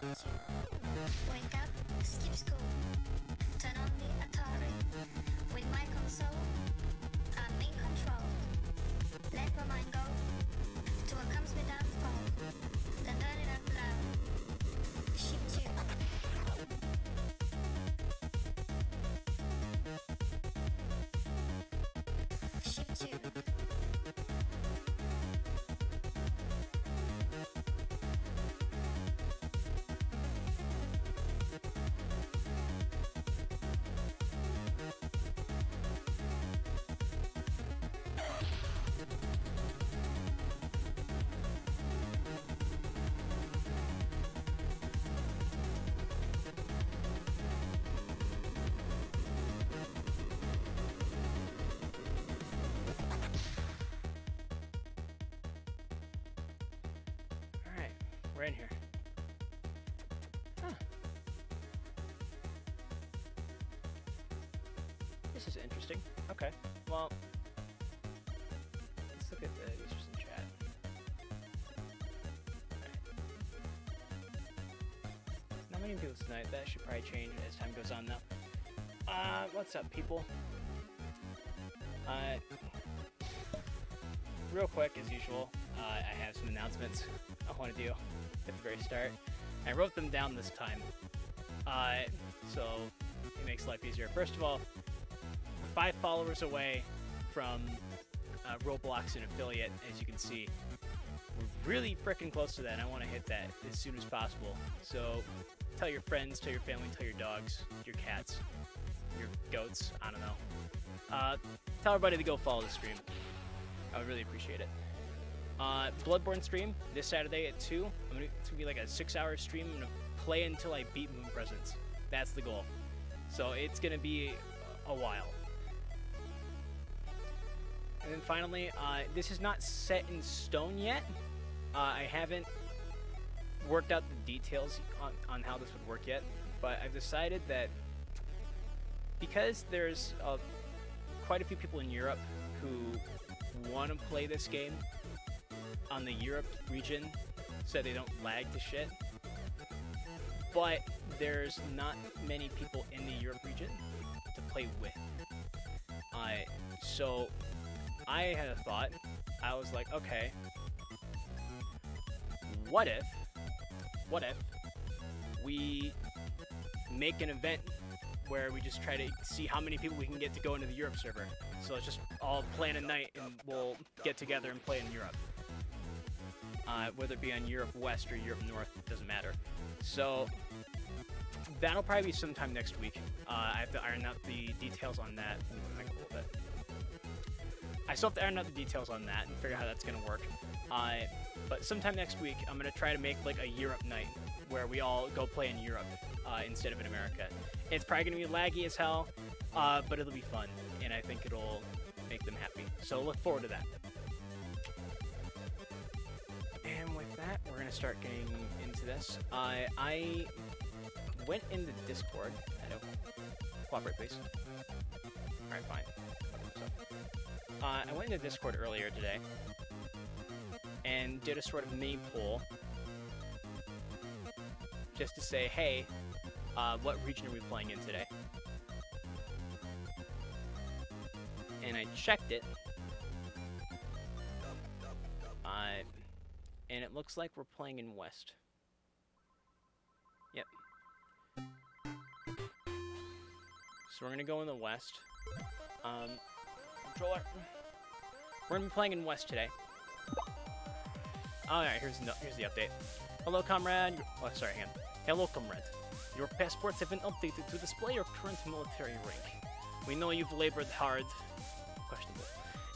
Wake up, skip school, turn on the Atari. With my console, I'm in control. Let my mind go to what comes with downfall. Then turn it up loud. Ship tune. Ship tune. Alright, we're in here. Huh. This is interesting. Okay, well, let's look at the users in chat. Alright. Not many people tonight. That should probably change as time goes on, though. What's up, people? Real quick, as usual, I have some announcements I want to do at the very start. I wrote them down this time, so it makes life easier. First of all, 5 followers away from Roblox and affiliate, as you can see. We're really freaking close to that, and I want to hit that as soon as possible. So tell your friends, tell your family, tell your dogs, your cats, your goats, I don't know. Tell everybody to go follow the stream. I would really appreciate it. Bloodborne stream this Saturday at 2. It's gonna be like a 6-hour stream. I'm gonna play until I beat Moon Presence. That's the goal. So it's gonna be a while. And then finally, this is not set in stone yet. I haven't worked out the details on how this would work yet, but I've decided that because there's quite a few people in Europe who want to play this game on the Europe region so they don't lag to shit, but there's not many people in the Europe region to play with. So I had a thought. I was like, okay, what if we make an event where we just try to see how many people we can get to go into the Europe server. So let's just all plan a night and we'll get together and play in Europe. Whether it be on Europe West or Europe North, it doesn't matter. So that'll probably be sometime next week. I have to iron out the details on that. I still have to iron out the details on that and figure out how that's gonna work. But sometime next week, I'm gonna try to make like a Europe night where we all go play in Europe instead of in America. It's probably gonna be laggy as hell, but it'll be fun, and I think it'll make them happy. So look forward to that. And with that, we're gonna start getting into this. I went into Discord. I know. Cooperate, please. Alright, fine. I went into Discord earlier today and did a sort of mini poll just to say, hey, what region are we playing in today? And I checked it, and it looks like we're playing in West. Yep. So we're gonna go in the West. Controller. We're gonna be playing in West today. Alright, here's the update. Hello, comrade. Oh, sorry, hang on. Hello, comrade. Your passports have been updated to display your current military rank. We know you've labored hard, questionable,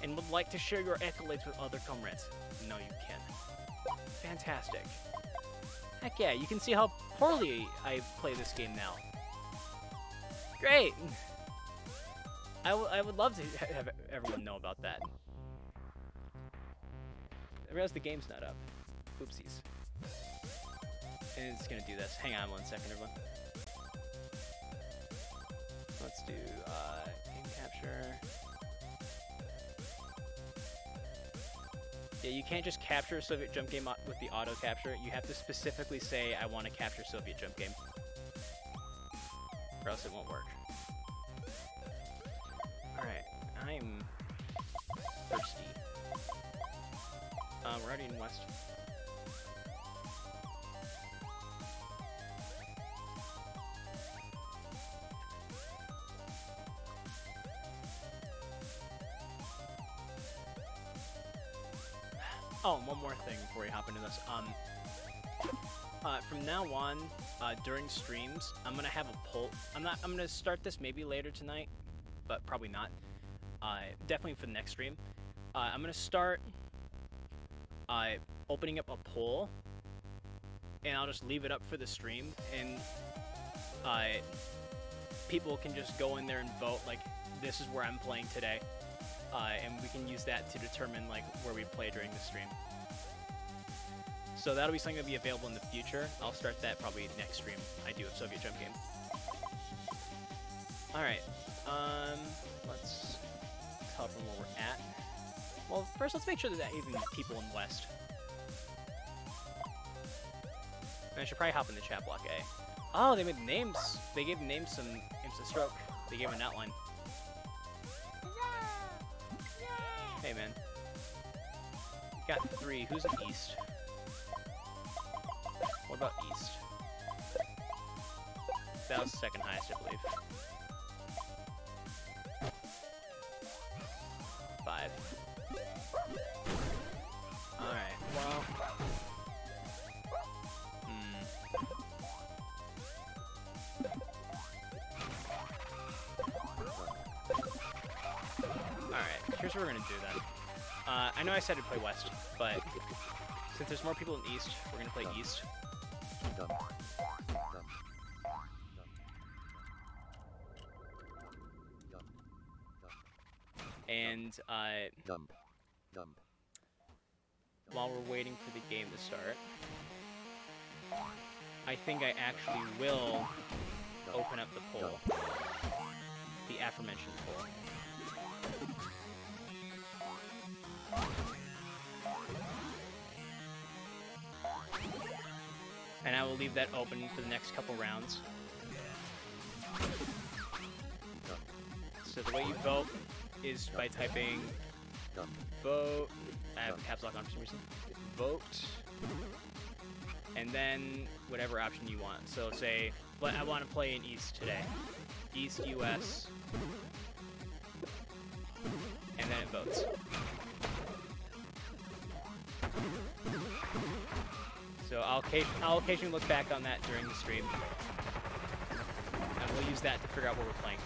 and would like to share your accolades with other comrades. No, you can. Fantastic. Heck yeah, you can see how poorly I play this game now. Great! I would love to have everyone know about that. I realize the game's not up. Oopsies. And it's gonna do this. Hang on 1 second, everyone. Let's do game capture. Yeah, you can't just capture a Soviet jump game with the auto capture. You have to specifically say, I want to capture Soviet jump game. Or else it won't work. Alright, I'm thirsty. We're already in West. Oh, one more thing before we hop into this. From now on, during streams, I'm gonna have a poll. I'm gonna start this maybe later tonight, but probably not. Definitely for the next stream. I'm gonna start opening up a poll, and I'll just leave it up for the stream, and people can just go in there and vote. Like, this is where I'm playing today. And we can use that to determine like where we play during the stream. So that'll be something that'll be available in the future. I'll start that probably next stream I do of Soviet Jump Game. Alright, let's tell everyone where we're at. Well, first let's make sure that even people in West. And I should probably hop in the chat block A. Oh, they made names. They gave names some stroke. They gave an outline. Hey, man. Got 3. Who's in East? What about East? That was the second highest, I believe. 5. Alright, well... Alright, here's what we're gonna do then. I know I said to play West, but since there's more people in East, we're gonna play East. And while we're waiting for the game to start, I think I actually will open up the poll. The aforementioned poll. And I will leave that open for the next couple rounds. So the way you vote is by typing vote. I have caps lock on for some reason. Vote. And then whatever option you want. So say, but I want to play in East today. East US. And then it votes. So I'll occasionally look back on that during the stream. And we'll use that to figure out what we're playing.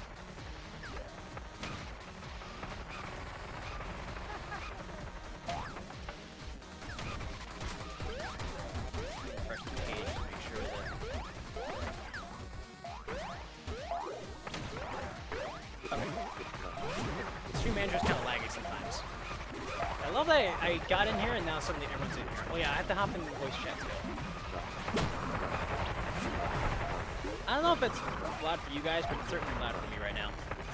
Refresh the page to make sure that... Okay. The stream manager's kind of laggy sometimes. I love that I got in here and now suddenly everyone's in here. Oh yeah, I have to hop in the voice chat too. I don't know if it's loud for you guys, but it's certainly loud for me right now.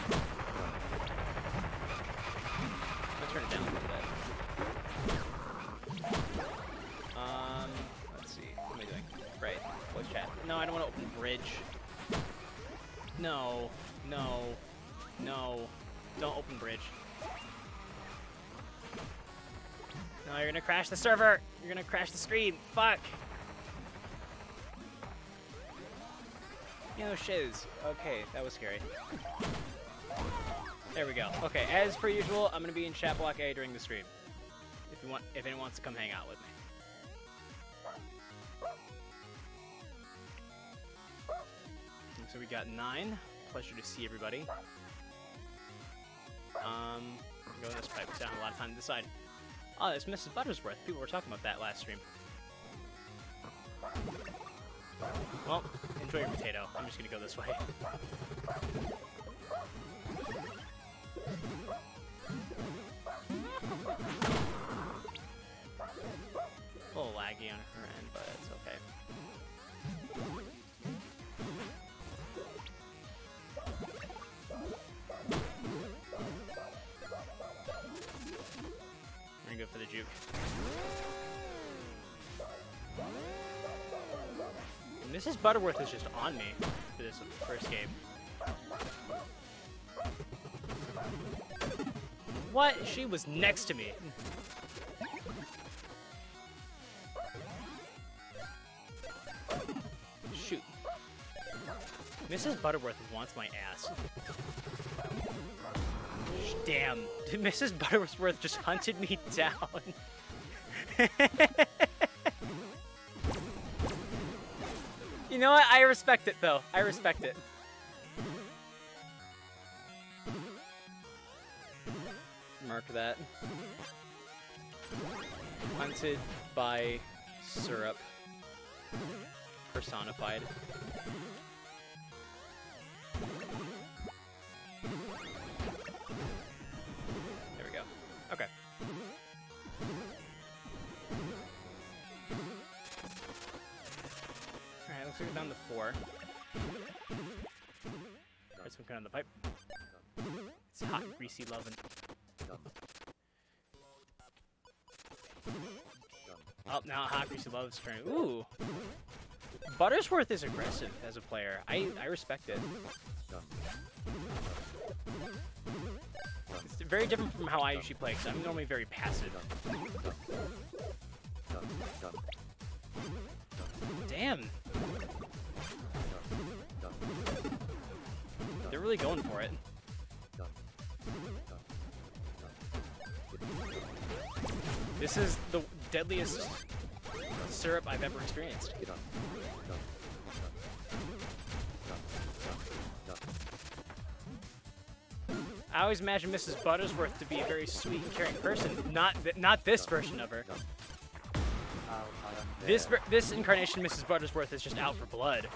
I'm gonna turn it down a little bit. Let's see. What am I doing? Right, voice chat. No, I don't want to open bridge. No, no, no. Don't open bridge. No, you're gonna crash the server! You're gonna crash the stream! Fuck! You know, shiz. Okay, that was scary. There we go. Okay, as per usual, I'm gonna be in chat block A during the stream. If anyone wants to come hang out with me. So we got 9. Pleasure to see everybody. Go this pipe. It's down a lot of time to decide. Oh, there's Mrs. Buttersworth. People were talking about that last stream. Well, enjoy your potato. I'm just gonna go this way. A little laggy on her end, but it's okay. We're gonna go for the juke. Mrs. Butterworth is just on me for this first game. What? She was next to me. Shoot. Mrs. Butterworth wants my ass. Damn. Mrs. Butterworth just hunted me down. You know what? I respect it, though. I respect it. Mark that. Hunted by syrup. Personified. There we go. Okay. Alright, looks like we're down to 4. There's some kind on the pipe. It's hot, greasy lovin'. Oh, now hot, greasy love's turn. Ooh! Buttersworth is aggressive as a player. I respect it. It's very different from how I usually play, because I'm normally very passive. Damn! They're really going for it. This is the deadliest syrup I've ever experienced. I always imagine Mrs. Buttersworth to be a very sweet and caring person. Not this version of her. This incarnation, Mrs. Buttersworth, is just out for blood.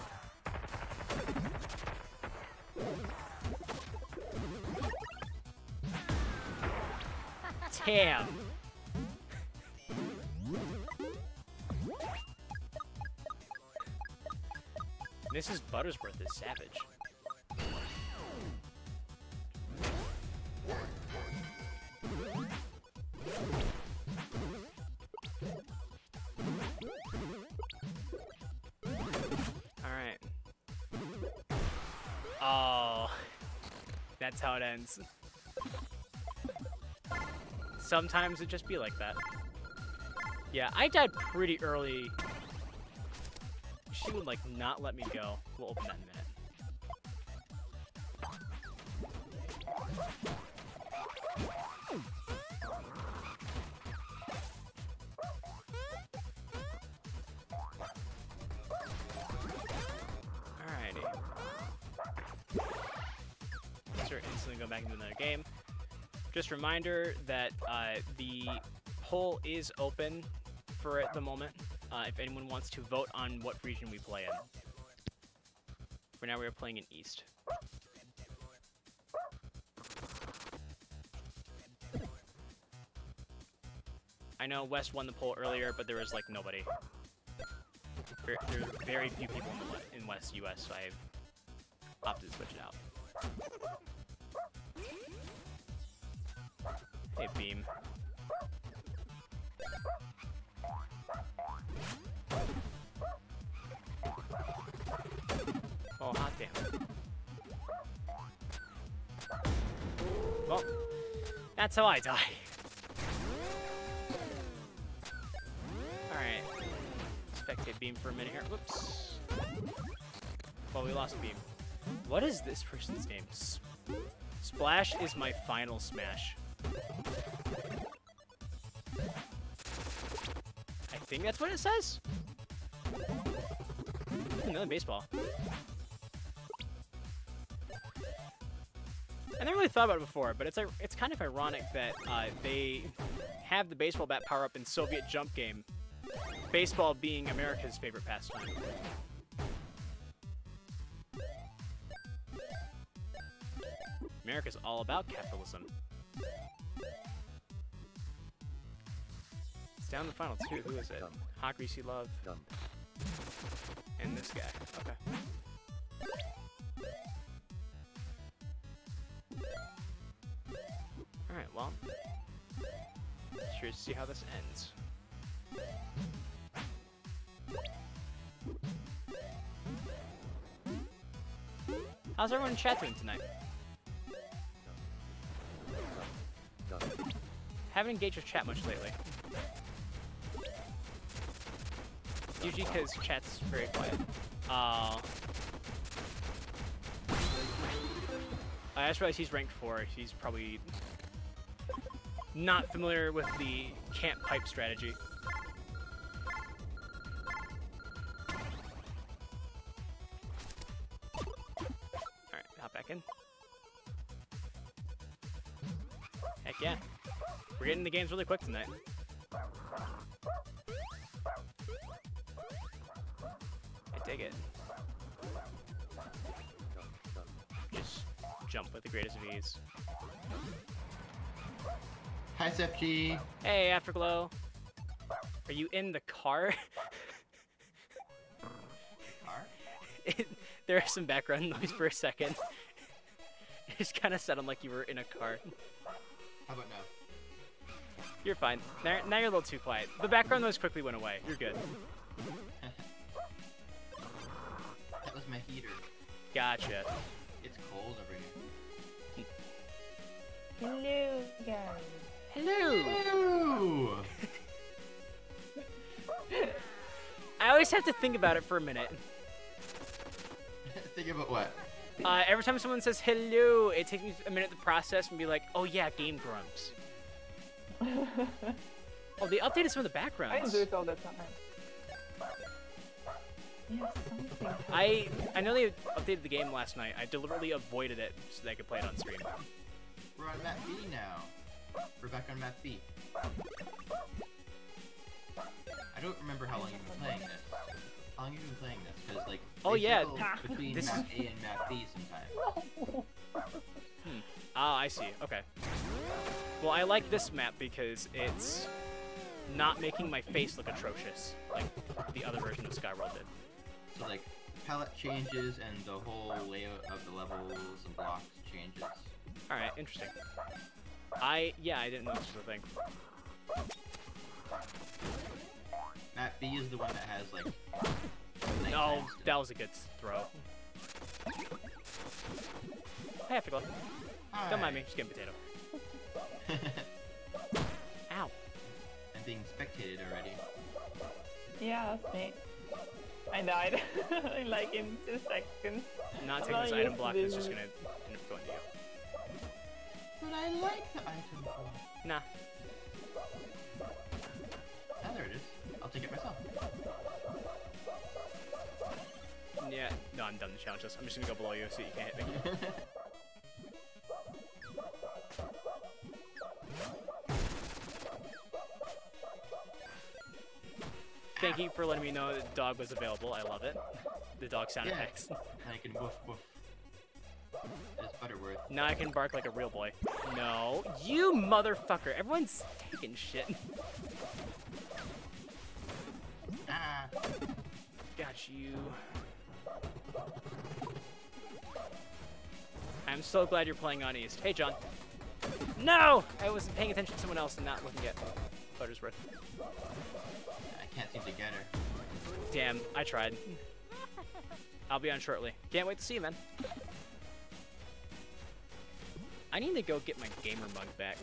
Damn. Mrs. Buttersworth is savage. Alright. Oh. That's how it ends. Sometimes it just be like that. Yeah, I died pretty early. She would, like, not let me go. We'll open that in a minute. Alrighty. Start instantly go back into another game. Just a reminder that the poll is open for at the moment. If anyone wants to vote on what region we play in. For now, we are playing in East. I know West won the poll earlier, but there was like nobody. There were very few people in West US, so I opted to switch it out. Hey, Beam. Oh, hot damn. Well, that's how I die. Alright. Spectate Beam for a minute here. Whoops. Well, we lost Beam. What is this person's name? Splash is my final smash. I think that's what it says. Another baseball. I never really thought about it before, but it's kind of ironic that they have the baseball bat power up in Soviet Jump Game. Baseball being America's favorite pastime. America's all about capitalism. It's down to the final 2. Who is it? Hot Greasy Love. And this guy. Okay. Alright, well. Curious to see how this ends. How's everyone in chat doing tonight? Haven't engaged with chat much lately. Usually because chat's very quiet. I just realized he's ranked 4. He's probably not familiar with the camp pipe strategy. Alright, hop back in. Heck yeah. We're getting the games really quick tonight. I dig it. Just jump with the greatest of ease. Hi, SFG. Hey, Afterglow. Are you in the car? Car? There is some background noise for a second. It just kind of sounded like you were in a car. How about now? You're fine. Now you're a little too quiet. The background noise quickly went away. You're good. That was my heater. Gotcha. It's cold over here. Hello, guys. Hello! Ooh! I always have to think about it for a minute. Think about what? Every time someone says hello, it takes me a minute to process and be like, oh yeah, Game Grumps. Oh, they updated some of the I backgrounds. do it all the time. Yes, something. I know they updated the game last night. I deliberately avoided it so that I could play it on stream. We're on map B now. We're back on map B. I don't remember how long you've been playing this. How long have you been playing this? Because, like, Oh, they yeah. cycle between This map A and map B sometimes. Ah, I see. Okay. Well, I like this map because it's not making my face look atrocious like the other version of Skyworld did. So, like, palette changes and the whole layout of the levels and blocks changes. Alright, interesting. Yeah, I didn't know this was a thing. Map B is the one that has, like, No, that was a good throw. I have to go. Don't mind me, just getting potato. Ow. I'm being spectated already. Yeah, that's me. I died in like in 2 seconds. Not taking Well, this yes, item block, it's just this- gonna end up going to you. But I like the item block. Nah. Ah, there it is. I'll take it myself. Yeah, no, I'm done with the challenges. I'm just gonna go below you so you can't hit me. Thank you for letting me know that the dog was available. I love it. The dog sound Yeah. effects. I can woof woof. It's Butterworth. Now I can bark like a real boy. No, you motherfucker. Everyone's taking shit. Ah! Got you. I'm so glad you're playing on East. Hey, John. No! I was paying attention to someone else and not looking at Buttersworth. I can't seem to get her. Damn, I tried. I'll be on shortly. Can't wait to see you, man. I need to go get my gamer mug back.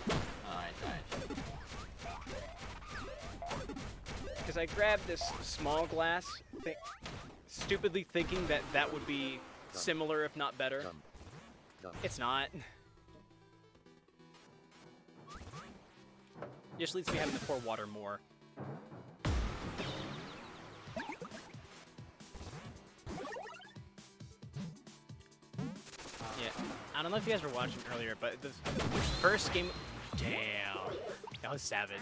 Oh, I died. Because I grabbed this small glass, stupidly thinking that that would be similar, if not better. It's not. Just leads to me having to pour water more. Yeah, I don't know if you guys were watching earlier, but the first game... Damn, that was savage.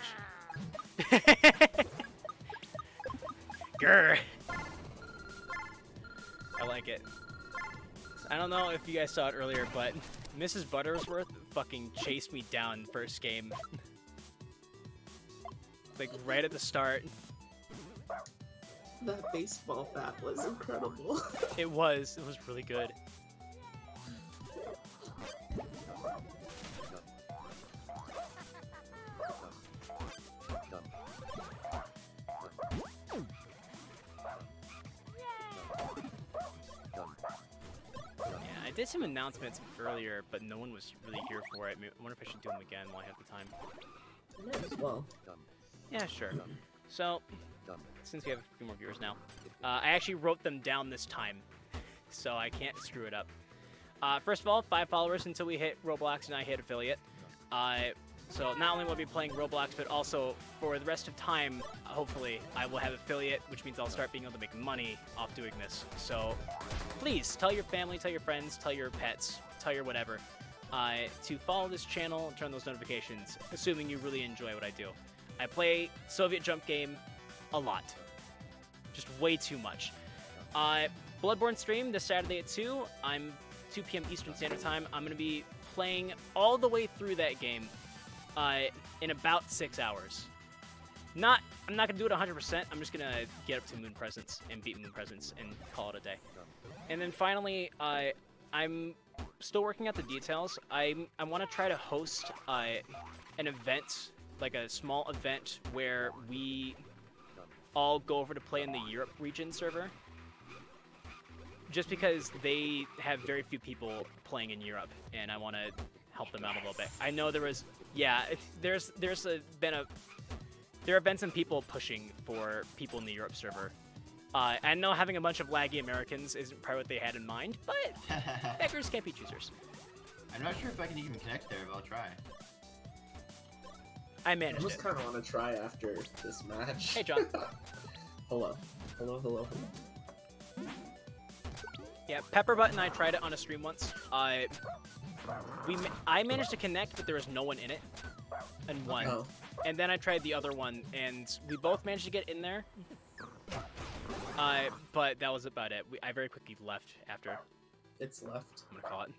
Grr. I like it. I don't know if you guys saw it earlier, but Mrs. Buttersworth fucking chased me down first game. Like, right at the start. That baseball bat was incredible. It was really good. I did some announcements earlier, but no one was really here for it. I wonder if I should do them again while I have the time. Might as well. Yeah, sure. So, since we have a few more viewers now, I actually wrote them down this time, so I can't screw it up. First of all, 5 followers until we hit Roblox and I hit affiliate. So not only will I be playing Roblox, but also for the rest of time, hopefully, I will have affiliate, which means I'll start being able to make money off doing this. So please, tell your family, tell your friends, tell your pets, tell your whatever, to follow this channel and turn those notifications, assuming you really enjoy what I do. I play Soviet Jump Game a lot. Just way too much. Bloodborne stream this Saturday at 2. I'm 2 p.m. Eastern Standard Time. I'm going to be playing all the way through that game in about 6 hours. I'm not going to do it 100%. I'm just going to get up to Moon Presence and beat Moon Presence and call it a day. And then finally, I'm still working out the details. I want to try to host an event, like a small event where we all go over to play in the Europe region server. Just because they have very few people playing in Europe, and I want to help them out a little bit. I know there was, yeah, there have been some people pushing for people in the Europe server. I know having a bunch of laggy Americans isn't probably what they had in mind, but beggars can't be choosers. I'm not sure if I can even connect there, but I'll try. I I managed just it. kind of want to try after this match. Hey, John. Hello. Hello. Yeah, Pepperbutt and I tried it on a stream once. I managed to connect, but there was no one in it, and won. Oh. And then I tried the other one, and we both managed to get in there. But that was about it. I very quickly left after. It's left. I'm gonna call it.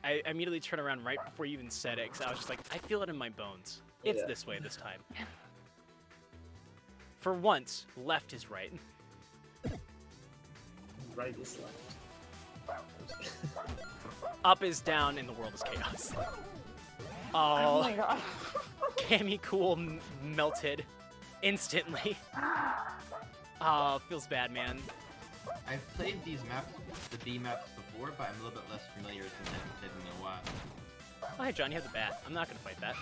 I immediately turned around right before you even said it, because I was just like, I feel it in my bones. It's Yeah. this way this time. For once, left is right. Right is left. Up is down, and the world is chaos. Oh Oh, my god. Cammy Cool melted instantly. Oh, feels bad, man. I've played these maps, the B maps before, but I'm a little bit less familiar since I haven't played them in a while. Oh, hey, John, you have the bat. I'm not gonna fight that.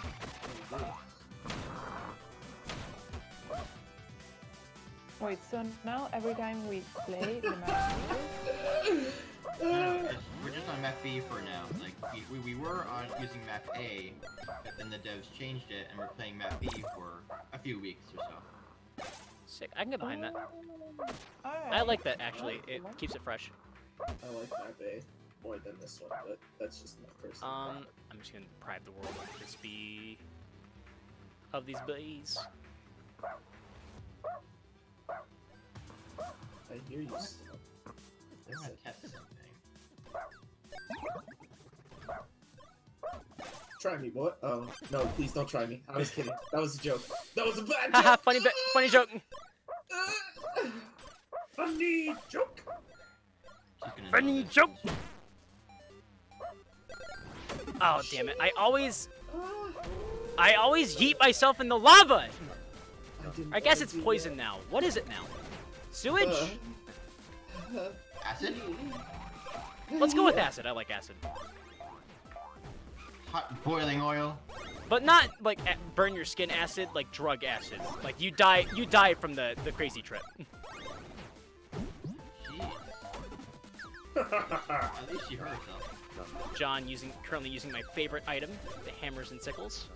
Wait, so now every time we play the match, We're just on map B for now. Like we were on using map A, but then the devs changed it, and we're playing map B for a few weeks or so. Sick. I can get behind that. alright. I like that, actually. It keeps it fresh. I like map A more than this one, but that's just my personal. I'm just gonna deprive the world of this bee. Of these bees. I hear you still. I want to test something. Try me, boy. Oh, no, please don't try me. I was kidding. That was a joke. That was a bad Haha, joke! funny joke. Funny joke! She's gonna know Funny this. joke. Oh, damn it. I always yeet myself in the lava. I guess it's poison now. What is it now? Sewage? Acid? Let's go with acid. I like acid. Hot boiling oil? But not like burn your skin acid, like drug acid. Like you die from the crazy trip. Jeez. At least she hurt herself. John currently using my favorite item, the hammers and sickles.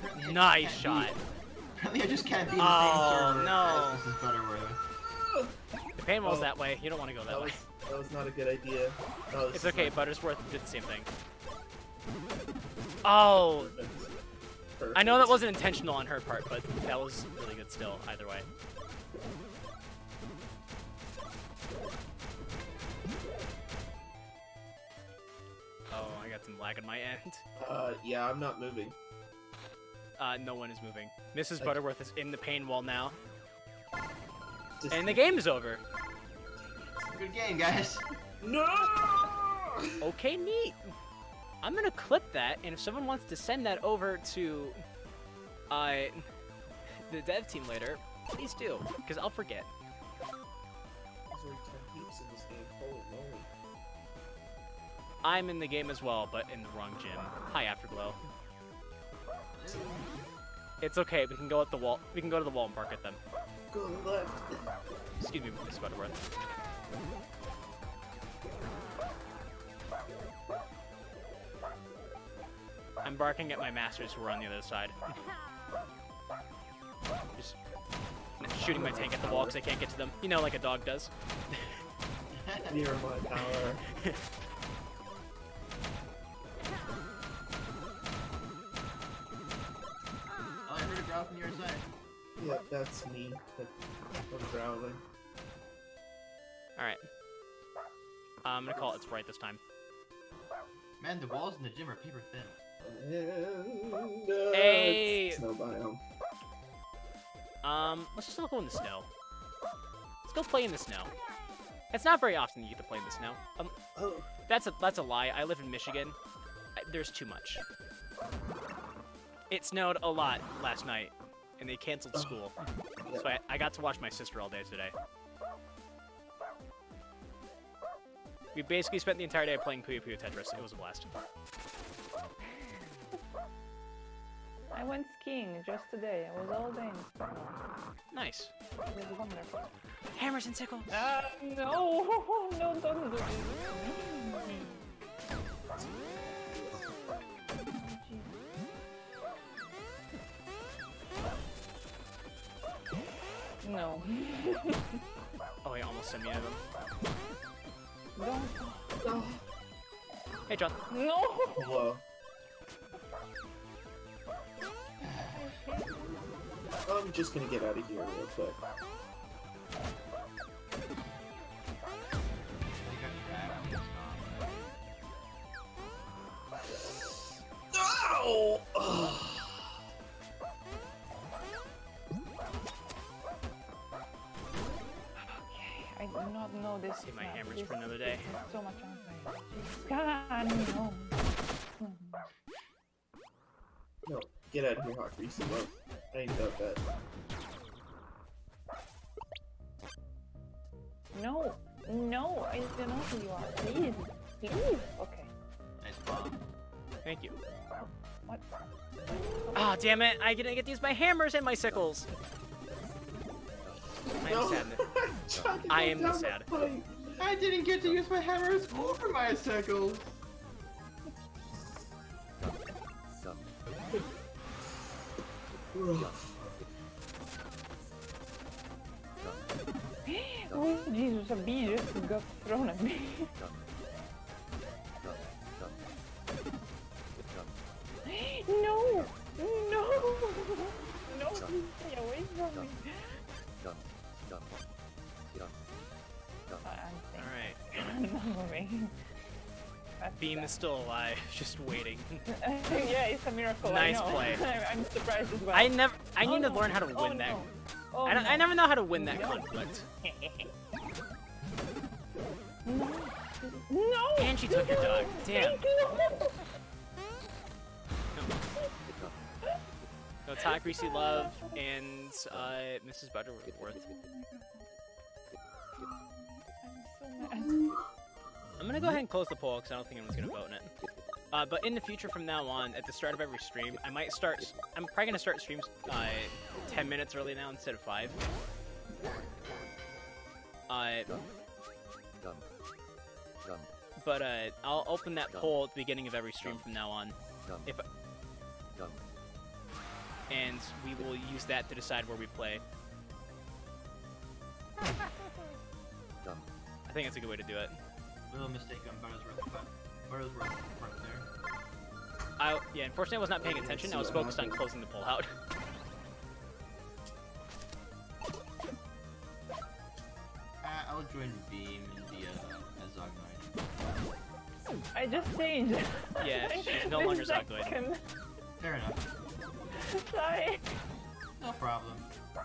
Apparently I Nice just shot. can't Apparently I just can't be in the Oh, same server no. as Mrs. Butterworth. The paintball's Oh. that way. You don't want to go that way. That was not a good idea. No, this It's is okay. not Buttersworth did the same thing. Oh, perfect. I know that wasn't intentional on her part, but that was really good still, either way. Oh, I got some lag on my end. Yeah, I'm not moving. No one is moving. Mrs. Okay. Butterworth is in the pain wall now. Just And the game is over. Good game, guys. No! Okay, neat. I'm gonna clip that, and if someone wants to send that over to the dev team later, please do, because I'll forget. There's only 10 heaps in this game. Holy moly. I'm in the game as well, but in the wrong gym. Hi, Afterglow. It's okay. We can go at the wall. We can go to the wall and bark at them. Go left. Excuse me, Miss Butterworth. I'm barking at my masters who are on the other side. Just shooting my tank at the wall because I can't get to them. You know, like a dog does. Near my power. Oh, I heard a growl from your side. Yeah, that's me. I'm growling. Alright. I'm gonna call it Sprite this time. Man, the walls in the gym are paper thin. And, Hey! Snow biome. Let's just all go in the snow. Let's go play in the snow. It's not very often you get to play in the snow. Oh, That's a lie. I live in Michigan. There's too much. It snowed a lot last night, and they canceled school. yeah. So I got to watch my sister all day today. We basically spent the entire day playing Puyo Puyo Tetris. It was a blast. I went skiing just today. I was all day in snow. Nice. It was wonderful. Hammers and sickles. No, no, don't do this. No. Oh, he almost sent me to them. Don't. oh. Hey, John. No! Whoa. I'm just gonna get out of here real quick. No! I do not know this. Save my map. hammers This- for another day. this is so much on fire. God, no. No, get out of here, Hot Greasy Love. I ain't about that. No, no, I don't know who you are. Please, please. Okay. Nice bomb. Thank you. What? Ah, damn it! I didn't get to use my hammers and my sickles. I am sad. I am the sad. I didn't get to use my hammers or my sickles. Oh, Jesus, a bee just got thrown at me. No! No! No, please stay away from me. Alright. I'm not moving. That's Beam bad. is still alive, just waiting. Yeah, it's a miracle. Nice I know. play. I'm surprised as well. I need Oh, to no. learn how to Oh, win that. no. Oh, I no. never know how to win that conflict. No. No! And she took your dog. Damn. No, Todd Greasy Love and Mrs. Butterworth. I'm so mad. I'm gonna go ahead and close the poll because I don't think anyone's gonna vote in it. But in the future, from now on, at the start of every stream, I'm probably gonna start streams 10 minutes early now instead of 5. But I'll open that poll at the beginning of every stream from now on. And we will use that to decide where we play. I think that's a good way to do it. Little mistake on Buttersworth, but Buttersworth right there. Yeah, unfortunately I was not paying attention. I was focused on closing the poll out. I'll join Beam and be a Zognoid. I just changed. Yeah, she's no longer Zognoid. Second. Fair enough. Sorry. No problem. I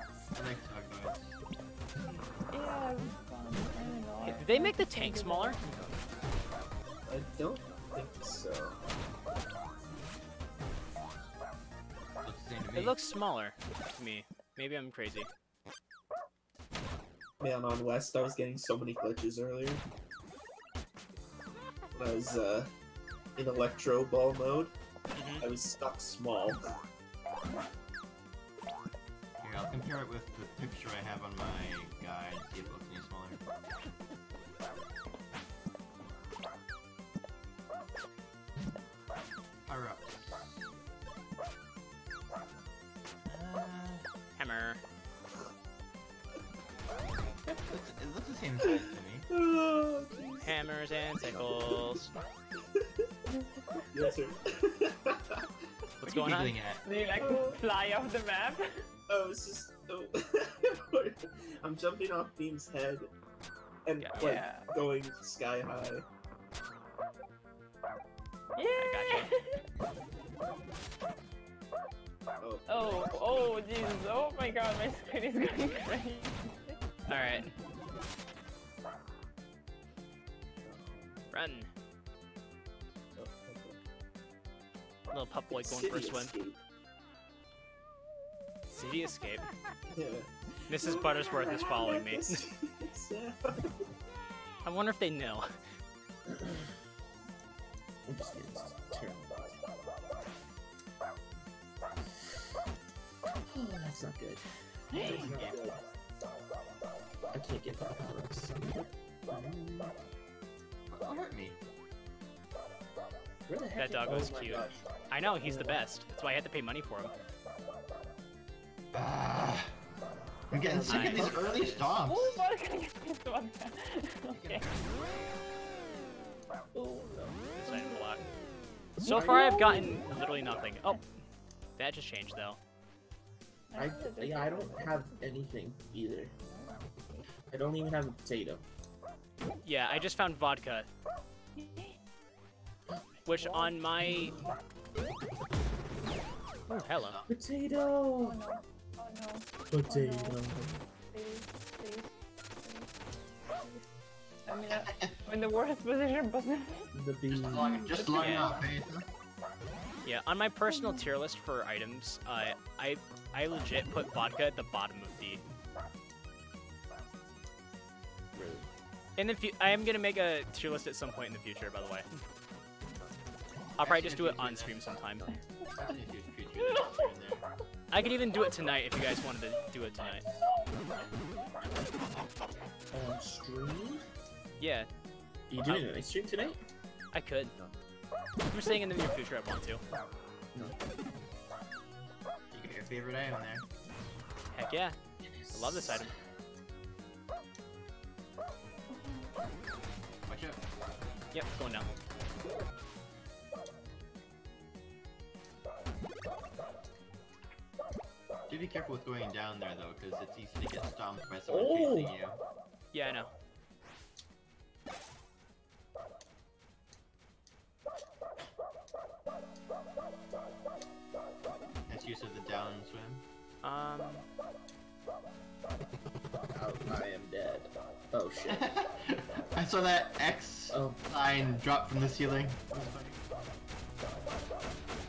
like Zognoids. Yeah, it was fun. I don't know. Did they make the tank smaller? I don't think so. Looks the same to me. It looks smaller to me. Maybe I'm crazy. Man, on West, I was getting so many glitches earlier. When I was in Electro Ball mode, I was stuck small. Here, I'll compare it with the picture I have on my guide, see if it looks any smaller. Power up. Hammer. It looks the same size to me. Oh, jeez. Hammers and sickles. Yes, sir. What's What are going you on? giggling at? Do you like fly off the map? Oh, it's just. Oh. I'm jumping off Beam's head and Yeah. like Yeah. going sky high. Yeah. Oh, Oh, Jesus. Oh my god, my screen is going crazy. Alright. Run. Little pup boy going for a City swim. Escape. City Escape. Yeah. Mrs. Buttersworth is following me. Yeah. I wonder if they know. I'm just getting terrible. Oh, that's not good. That's not good. I can't get that power-ups. Don't hurt me. Where the heck That dog was my cute. gosh. I know, he's the best. That's why I had to pay money for him. I'm getting sick of these early stops. Oh, what can I get this one? Okay. Oh, no. This item block. So far, I've gotten literally nothing. Oh, that just changed though. I don't have anything either. I don't even have a potato. Yeah, I just found vodka, which on my. Oh, hello. Potato! Oh no. Oh no. Potato. Please, please, please. I'm in the worst position possible. The bee. Just long Yeah. enough, eh? Yeah, on my personal tier list for items, I legit put vodka at the bottom of the. In the I am gonna make a tier list at some point in the future, by the way. I'll probably just do it on stream sometime. I could even do it tonight if you guys wanted to do it tonight. On stream? Yeah, You doing a night stream tonight? I could. I'm saying in the near future I want to. You got your favorite item there. Heck yeah. I love this item. Watch out. Yep, going down. Do be careful with going down there though, because it's easy to get stomped by someone chasing you. Yeah, I know. Nice use of the down swim. Oh, I am dead. Oh shit. I saw that X sign drop from the ceiling.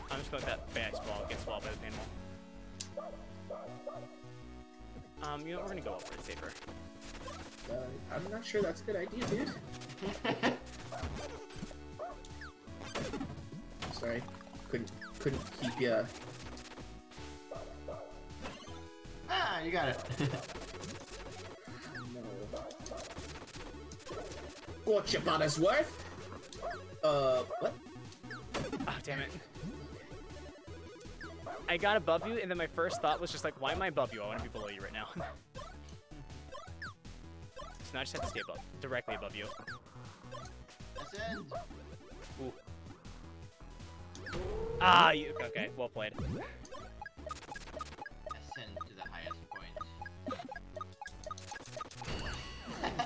I'm just going with that Bax ball. Gets swallowed by the paintball. You know what? We're gonna go up where it's safer. I'm not sure that's a good idea, dude. Sorry. Couldn't keep ya. Ah, you got it. No. Gotcha, Buttersworth. What? Oh, damn it. I got above you, and then my first thought was just like, why am I above you? I want to be below you right now. So now I just have to stay above, directly above you. Ascend. Ooh. Ah, you, okay, well played. Ascend to the highest point.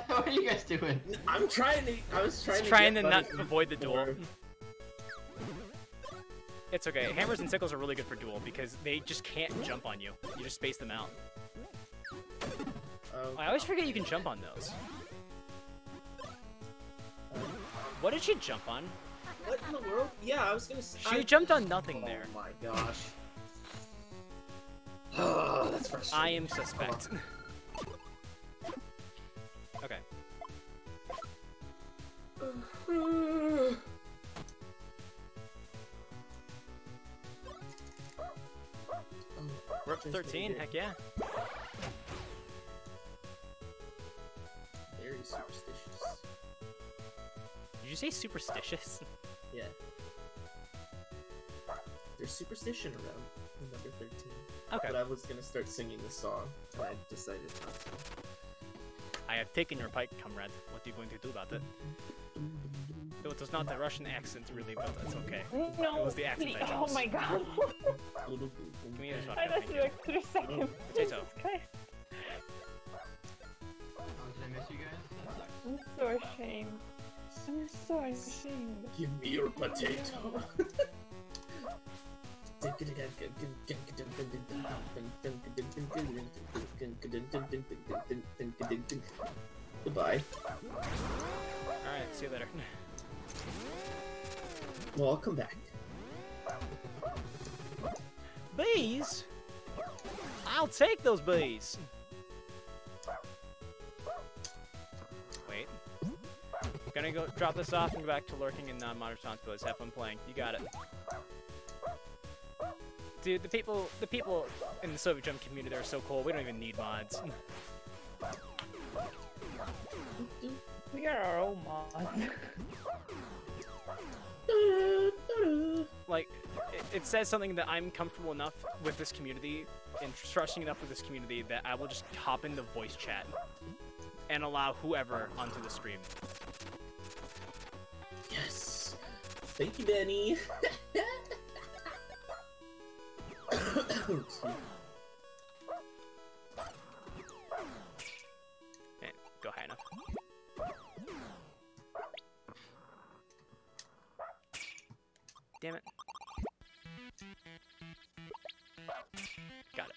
What are you guys doing? I'm trying to. I was trying Just to. trying get to not Buttersworth avoid the duel. before. It's okay. Hammers and sickles are really good for duel because they just can't jump on you. You just space them out. I always forget you can jump on those. What did she jump on? What in the world? Yeah, I was gonna. She jumped on nothing Oh there. my gosh. Oh, that's question. I am suspect. Okay. We're up to 13. Heck yeah. Very superstitious. Did you say superstitious? Yeah. There's superstition around number 13. Okay. But I was gonna start singing the song, and I decided not to. I have taken your pike, comrade. What are you going to do about it? Though it was not the Russian accent, really, but that's okay. No, It was the accent I oh chose. my god. Give me a shot. I lost Thank you you. like 3 seconds. Potato. Jesus Christ. Oh, did I miss you guys? I'm so ashamed. I'm so ashamed. Give me your potato. Goodbye. Alright, see you later. Well, I'll come back. Bees? I'll take those bees! Wait. Gonna go drop this off and go back to lurking in non-modern responsibilities. Have fun playing. You got it. Dude, the people in the Soviet Jump community are so cool. We don't even need mods. We are our own mods. Like, it says something that I'm comfortable enough with this community and trusting enough with this community that I will just hop into voice chat and allow whoever onto the stream. Yes. Thank you, Benny. Man, go high enough. Damn it. Got it.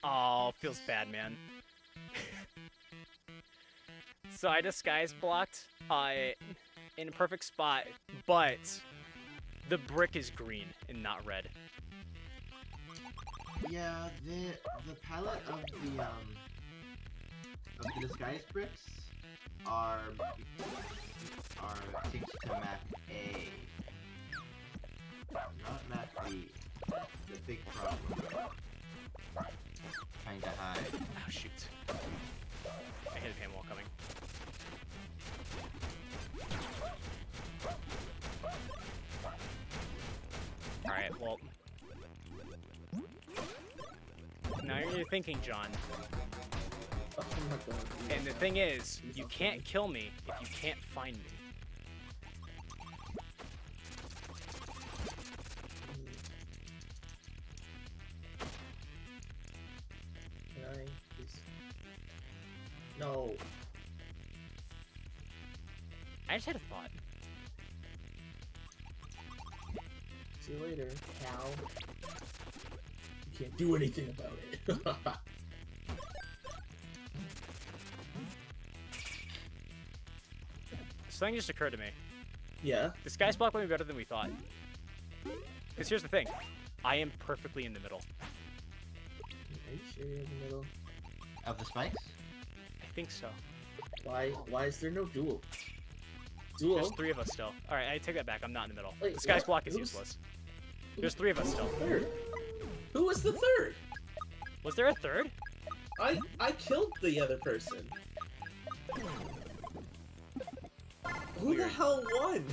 Oh, feels bad, man. So I disguise blocked in a perfect spot, but the brick is green and not red. Yeah, the palette of the disguise bricks are synced to map A, not map B. The big problem. Kinda high. Oh shoot! I hit a pan wall coming. All right, well. Now you're thinking, John. Oh my god. And the thing is, you can't kill me if you can't find me. Can I please? No. I just had a thought. See you later, cow. You can't do anything about it. Something just occurred to me. Yeah. This guy's block might be better than we thought. Because here's the thing. I am perfectly in the middle. Are you sure you're in the middle? Of the spikes? I think so. Why is there no duel? Duel? There's 3 of us still. Alright, I take that back. I'm not in the middle. Wait, This guy's what? block is Who's- useless. There's 3 of us still. Third. Who was the third? Was there a third? I killed the other person. Who the Weird. hell won?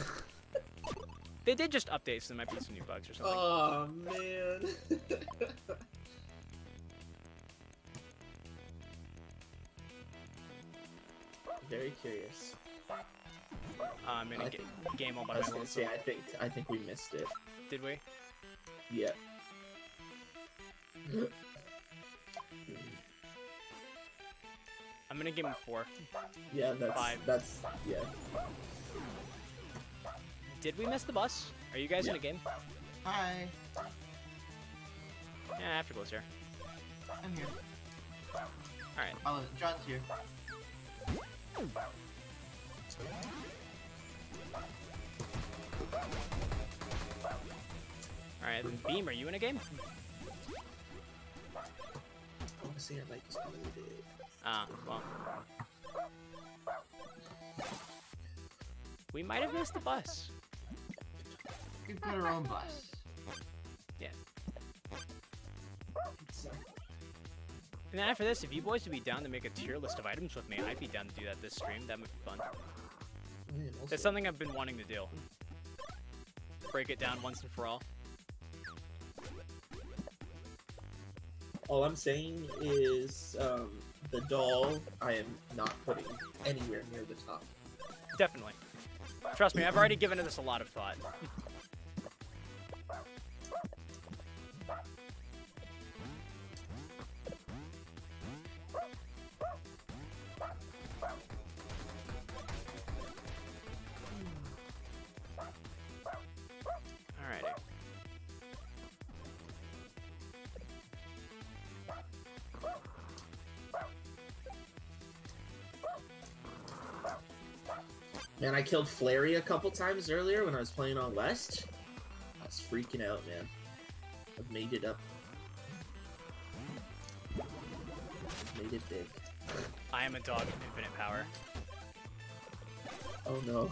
They did just update, so there might be some new bugs or something. Oh man. Very curious. I'm in a I game all by I was myself. gonna say I think we missed it. Did we? Yeah. I'm gonna give him 4. Yeah, Five. that's yeah. Did we miss the bus? Are you guys in Yeah. a game? Hi, Yeah, Afterglow's here. I'm here. Alright. Oh, John's here. Alright, then Beam, are you in a game? honestly, I might just move it. Ah, well. We might have missed the bus. We've got our own bus. Yeah. So, And then after this, if you boys would be down to make a tier list of items with me, I'd be down to do that this stream. That would be fun. man, also, That's something I've been wanting to do. Break it down once and for all. all I'm saying is, the doll, I am not putting anywhere near the top. Definitely. Trust me, I've already given this a lot of thought. Alrighty. Man, I killed Flary a couple times earlier when I was playing on West. I was freaking out, man. I've made it up. Made it big. I am a dog of infinite power. Oh no.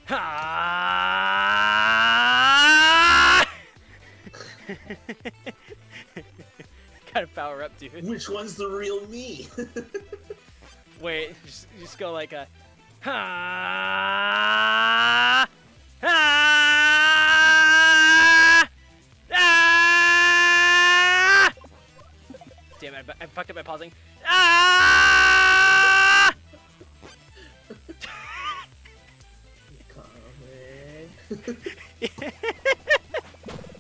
Ha! Gotta power up, dude. Which one's the real me? Wait, just go like a ha! Ha! Ah! Damn it, I fucked up by pausing. Ah!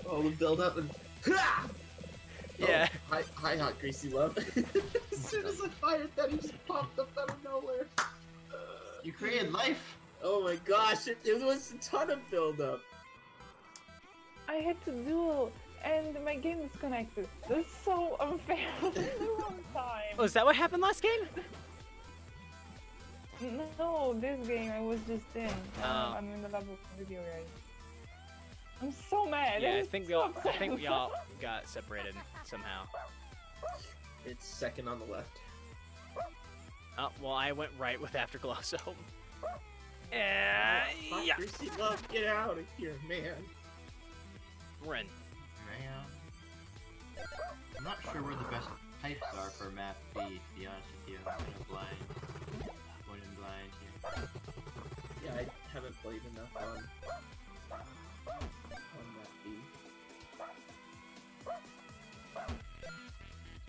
Oh, the build up and Yeah. Oh, hi, hot greasy love. As soon as I fired that, he just popped up out of nowhere. You created life. Oh my gosh, it was a ton of build up. I had to duel, and my game disconnected. That's so unfair. The wrong time. Oh, is that what happened last game? No, this game I was just in. Oh. I'm in the level with you guys. I'm so mad. Yeah, I It's think so we all got separated somehow. It's second on the left. Oh, well, I went right with Afterglow, so. Hot Yeah. greasy love, get out of here, man. We're in. Man. I'm not sure where the best types are for map B, to be honest with you. I'm kind of blind. Going in blind here. Yeah, I haven't played enough on that B.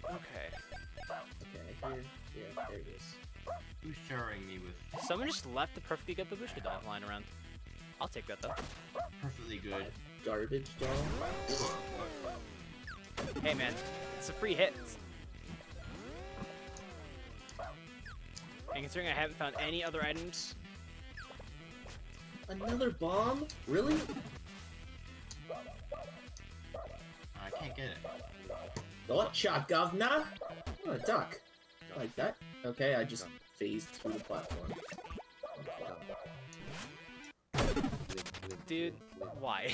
Okay. Okay, yeah, there it is. Who's showering me with Someone just left the perfectly good babushka doll lying around. I'll take that, though. perfectly good? Garbage doll. Hey, man. It's a free hit. And considering I haven't found any other items... Another bomb? Really? I can't get it. Gotcha, governor! Oh, a duck. I like that. Okay, I just phased through the platform. Dude, why?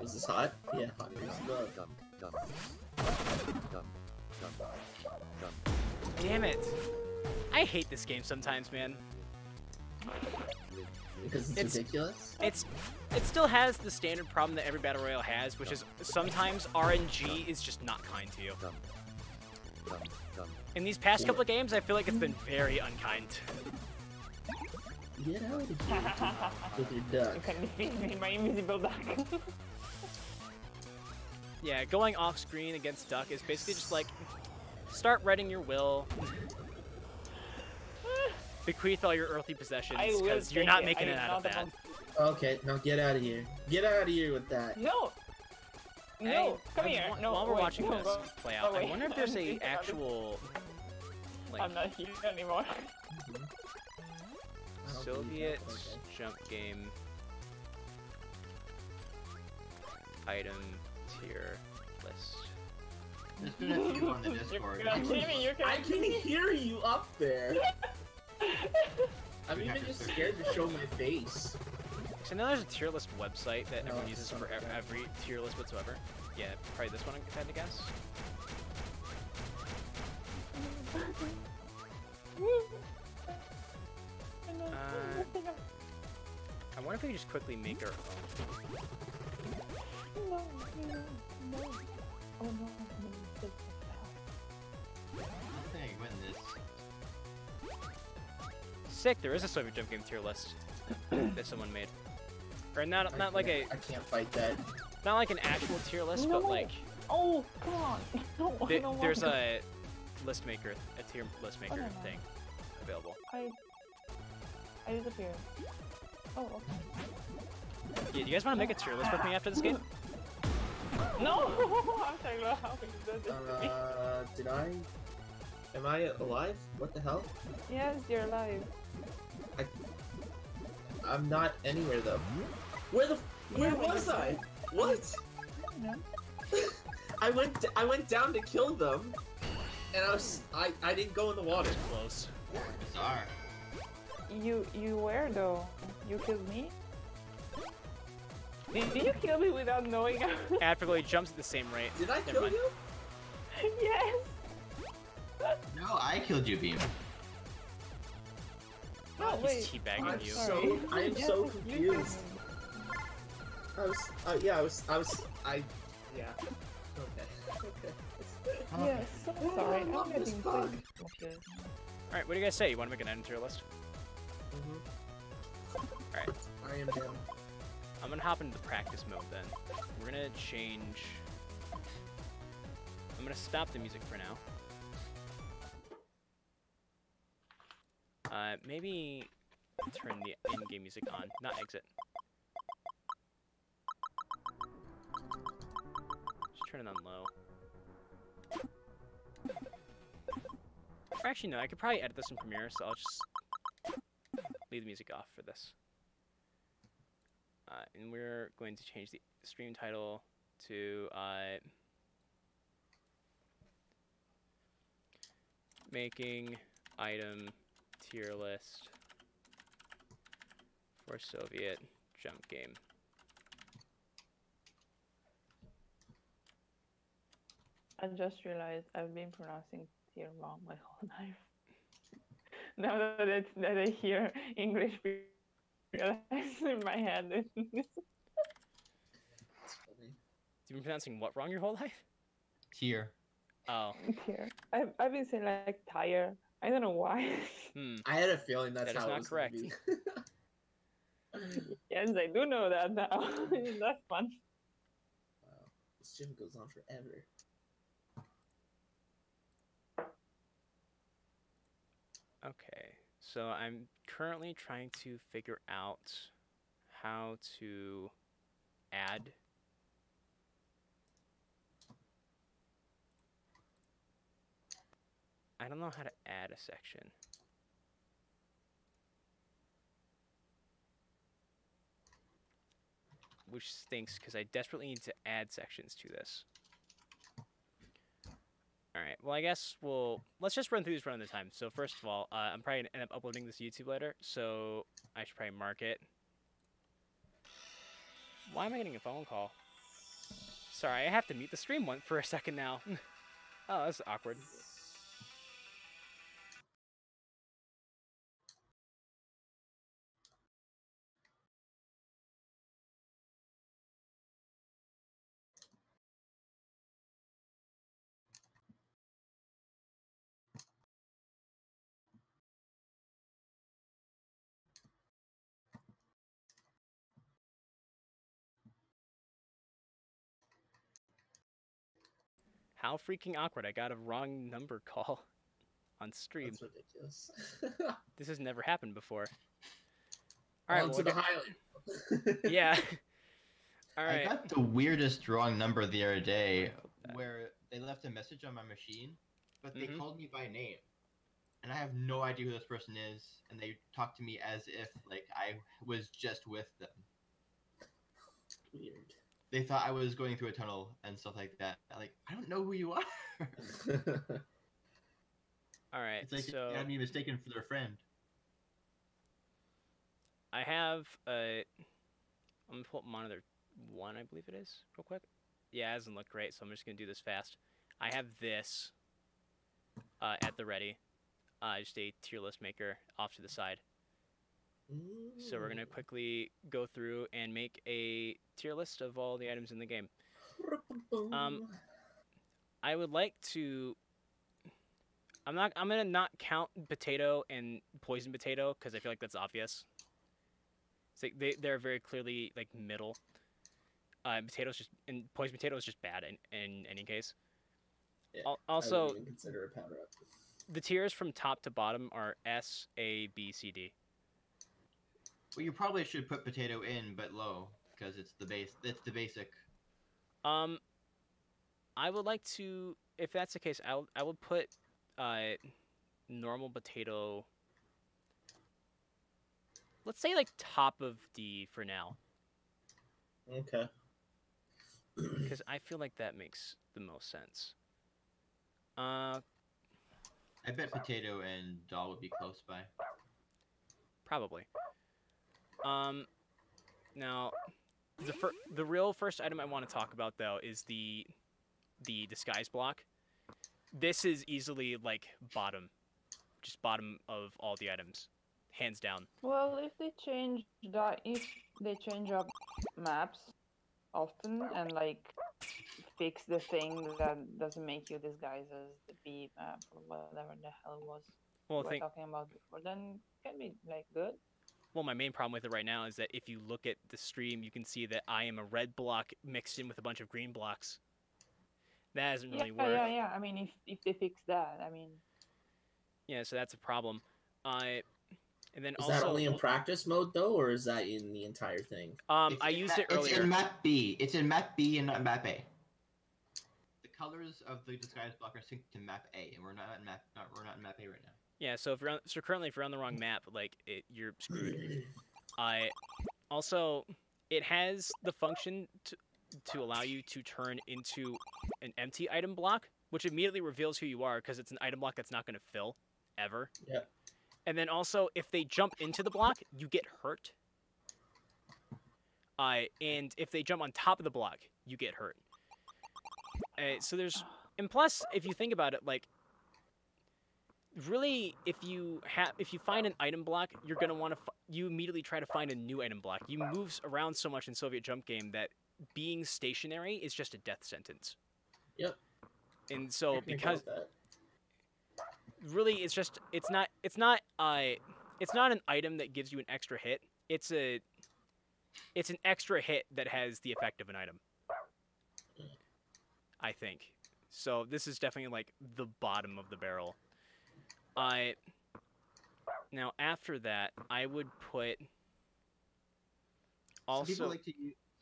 Was this hot? Yeah, hot greasy love. Damn it. I hate this game sometimes, man. Because it's ridiculous? It still has the standard problem that every Battle Royale has, which is sometimes RNG is just not kind to you. In these past couple of games, I feel like it's been very unkind. Get out of here with your duck. You can defeat me, my invisible duck. Yeah, going off screen against Duck is basically just like, start writing your will. Bequeath all your earthly possessions, I will because you're take not it. making I it am out of not that. Okay, now get out of here. Get out of here with that. No! No! Hey, Come here! No, while we're wait, watching no, this go play out, I away. wonder if there's I'm a thinking about it. actual, like, I'm not here anymore. I don't believe Soviet that, okay. jump game item tier list. There's been a few on the Discord. You're kidding, you're I can hear you up there. I'm We even have to just search scared it. to show my face. Because I know there's a tier list website that No, everyone uses it's for not that. every tier list whatsoever. Yeah, probably this one if I had to guess. I wonder if we could just quickly make our own. No. Oh no, no. I don't think I can win this. Sick, there is a Soviet Jump Game tier list that someone made. Or not like a I can't fight that. not like an actual tier list, No. but like Oh, come on. No, I don't there's want a list maker, a tier list maker no. thing available. I disappeared. Oh, okay. Yeah, do you guys want to make a tier list with me after this game? No! I'm sorry, how did you do this to me? Did I? Am I alive? What the hell? Yes, you're alive. I'm not anywhere though. Where Yeah, was but I? What? No. I went down to kill them, and I didn't go in the water. Close. Bizarre. You were though. You killed me? Did you kill me without knowing? Africally jumps at the same rate. Did I Never kill mind. you? Yes! No, I killed you, Beam. No, He's wait. teabagging I'm you. so- I am Yes, so you confused. killed Yeah. Okay. me. Yes, so sorry. I'm love this getting bug. so confused. Alright, what do you guys say? You want to make an end tier list? Alright, I am down. I'm gonna hop into the practice mode then. We're gonna change. I'm gonna stop the music for now. Maybe turn the in-game music on, not exit. Just turn it on low. Or actually, no, I could probably edit this in Premiere, so I'll just leave the music off for this. And we're going to change the stream title to making item tier list for Soviet Jump Game. I just realized I've been pronouncing tier wrong my whole life. Now that I hear English, realize in my head. It's funny. You've been pronouncing what wrong your whole life? Tier. Oh, Tier. I've been saying like tire. I don't know why. I had a feeling that's That is how it not was gonna correct. be. Yes, I do know that now. That's fun. Wow, this gym goes on forever. okay. So I'm currently trying to figure out how to add. I don't know how to add a section. Which stinks because I desperately need to add sections to this. Alright, well I guess let's just run through this one at a time. So first of all, I'm probably going to end up uploading this to YouTube later, so I should probably mark it. Why am I getting a phone call? Sorry, I have to mute the stream one for a second now. Oh, that's awkward. How freaking awkward. I got a wrong number call on stream. That's ridiculous. This has never happened before. Alright, On well, to the highlight. yeah. I Alright. got the weirdest wrong number the other day where they left a message on my machine, but they Mhm. called me by name. And I have no idea who this person is, and they talked to me as if like I was just with them. Weird. They thought I was going through a tunnel and stuff like that. Like, I don't know who you are. Alright, It's like so they had me mistaken for their friend. I have I'm gonna pull up monitor 1, I believe it is, real quick. Yeah, it doesn't look great, so I'm just gonna do this fast. I have this at the ready, just a tier list maker off to the side. So we're gonna quickly go through and make a tier list of all the items in the game. I would like to. I'm gonna not count potato and poison potato because I feel like that's obvious. It's like they're very clearly like middle. Potatoes just and poison potato is just bad in any case. Yeah, Also, I wouldn't even consider a power up. the tiers from top to bottom are S, A, B, C, D. Well, you probably should put potato in, but low, because it's the base. It's the basic. I would like to, if that's the case, I would put normal potato. Let's say like top of D for now, Okay. because I feel like that makes the most sense. I bet potato and doll would be close by. Probably. Now, the real first item I want to talk about though is the disguise block. This is easily like just bottom of all the items, hands down. Well, if they change up maps often and like fix the thing that doesn't make you disguise as the B map or whatever the hell it was Well, we were talking about before, then it can be like good. Well, my main problem with it right now is that if you look at the stream, you can see that I am a red block mixed in with a bunch of green blocks. That doesn't really work. Yeah. I mean, if they fix that, I mean. Yeah, so that's a problem. And then Is also, that only in practice mode though, or is that in the entire thing? I used it earlier. It's in map B. It's in map B and not map A. The colors of the disguise block are synced to map A, and we're not in map A right now. Yeah, so currently if you're on the wrong map, like you're screwed. Also, it has the function to allow you to turn into an empty item block, which immediately reveals who you are because it's an item block that's not going to fill ever. Yeah. And then also, if they jump into the block, you get hurt. And if they jump on top of the block, you get hurt. So there's, and plus, if you think about it, like, really, if you find an item block, you're gonna want to. You immediately try to find a new item block. You move around so much in Soviet Jump Game that being stationary is just a death sentence. Yep. And so I can because agree with that. really, it's not an item that gives you an extra hit. It's an extra hit that has the effect of an item. I think. So this is definitely like the bottom of the barrel. Now after that, I would put also. Some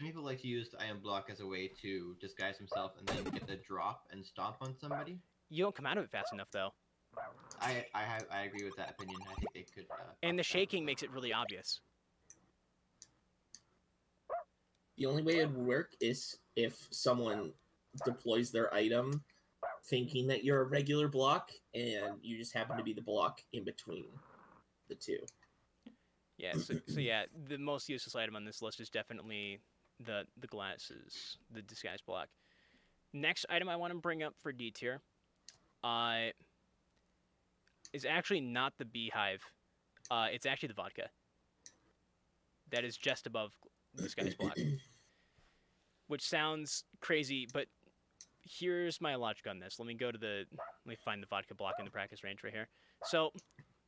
people like to use the item block as a way to disguise himself and then get the drop and stomp on somebody. You don't come out of it fast enough though. I agree with that opinion. I think they could. And the shaking makes it really obvious. The only way it would work is if someone deploys their item thinking that you're a regular block and you just happen to be the block in between the two. Yeah, so yeah, the most useless item on this list is definitely the glasses, the disguise block. Next item I want to bring up for D tier is actually not the beehive. It's actually the vodka. That is just above the disguise block. Which sounds crazy, but here's my logic on this. Let me find the vodka block in the practice range right here. So,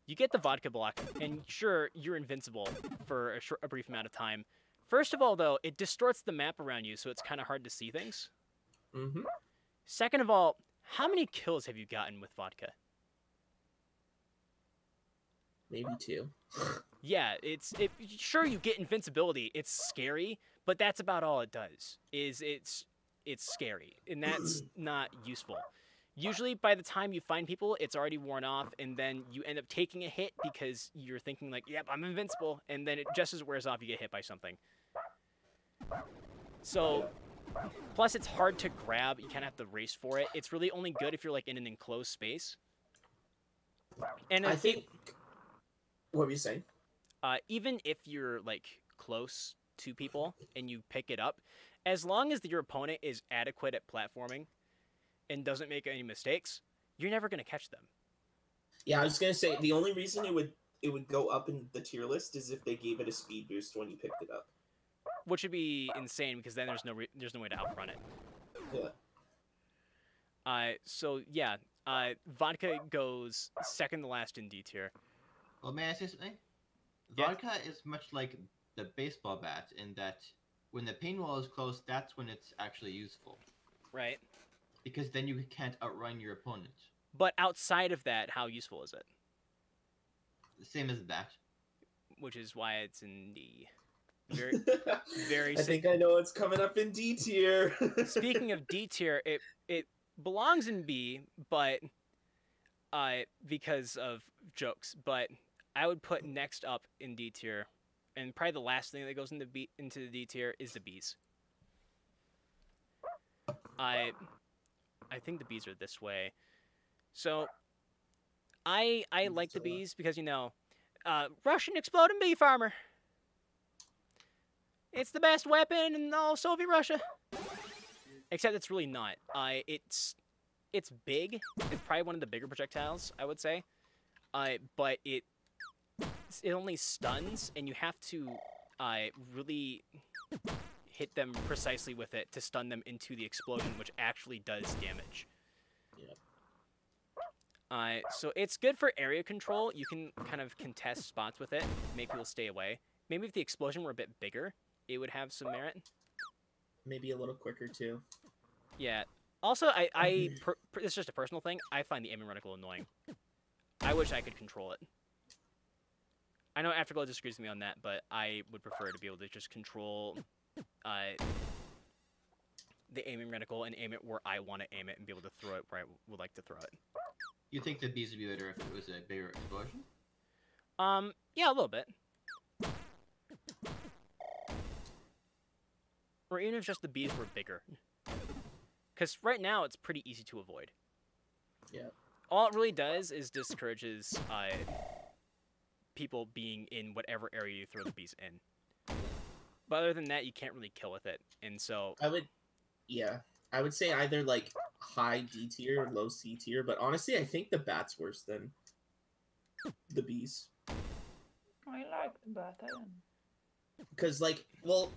you get the vodka block, and sure, you're invincible for a brief amount of time. First of all, though, it distorts the map around you, so it's kind of hard to see things. Mm-hmm. Second of all, how many kills have you gotten with vodka? Maybe 2. Yeah, sure you get invincibility. It's scary, but that's about all it does. It's scary, and that's not useful. Usually, by the time you find people, it's already worn off, and then you end up taking a hit because you're thinking like, "Yep, I'm invincible," and then it just as it wears off, you get hit by something. So, plus it's hard to grab. You kind of have to race for it. It's really only good if you're like in an enclosed space. And I think. What were you saying? Even if you're like close to people and you pick it up, as long as your opponent is adequate at platforming and doesn't make any mistakes, you're never going to catch them. Yeah, I was gonna say the only reason it would go up in the tier list is if they gave it a speed boost when you picked it up. Which would be insane because then there's no way to outrun it. Yeah. So yeah, Vodka goes second to last in D tier. Well, may I say something? Yeah. Vodka is much like the baseball bat in that when the pain wall is close, that's when it's actually useful. Right. Because then you can't outrun your opponent. But outside of that, how useful is it? The same as the bat. Which is why it's in D. Very I think I know what's coming up in D tier. Speaking of D tier, it belongs in B, but because of jokes. But I would put next up in D tier, and probably the last thing that goes into the D tier is the bees. I think the bees are this way. So I like the bees because, you know, Russian exploding bee farmer. It's the best weapon in all Soviet Russia. Except it's really not. It's big. It's probably one of the bigger projectiles, I would say. But it only stuns, and you have to really hit them precisely with it to stun them into the explosion, which actually does damage. Yep. So it's good for area control. You can kind of contest spots with it, make people stay away. Maybe if the explosion were a bit bigger, it would have some merit. Maybe a little quicker too. Yeah. Also, this is just a personal thing. I find the aiming reticle annoying. I wish I could control it. I know Afterglow disagrees with me on that, but I would prefer to be able to just control the aiming reticle and aim it where I want to aim it and be able to throw it where I would like to throw it. You think the bees would be better if it was a bigger explosion? Yeah, a little bit. Or even if just the bees were bigger. Because right now it's pretty easy to avoid. Yeah. All it really does is discourages people being in whatever area you throw the bees in. But other than that, you can't really kill with it. And so... I would say either like high D tier or low C tier, but honestly I think the bat's worse than the bees. I like the bat. Because like, well,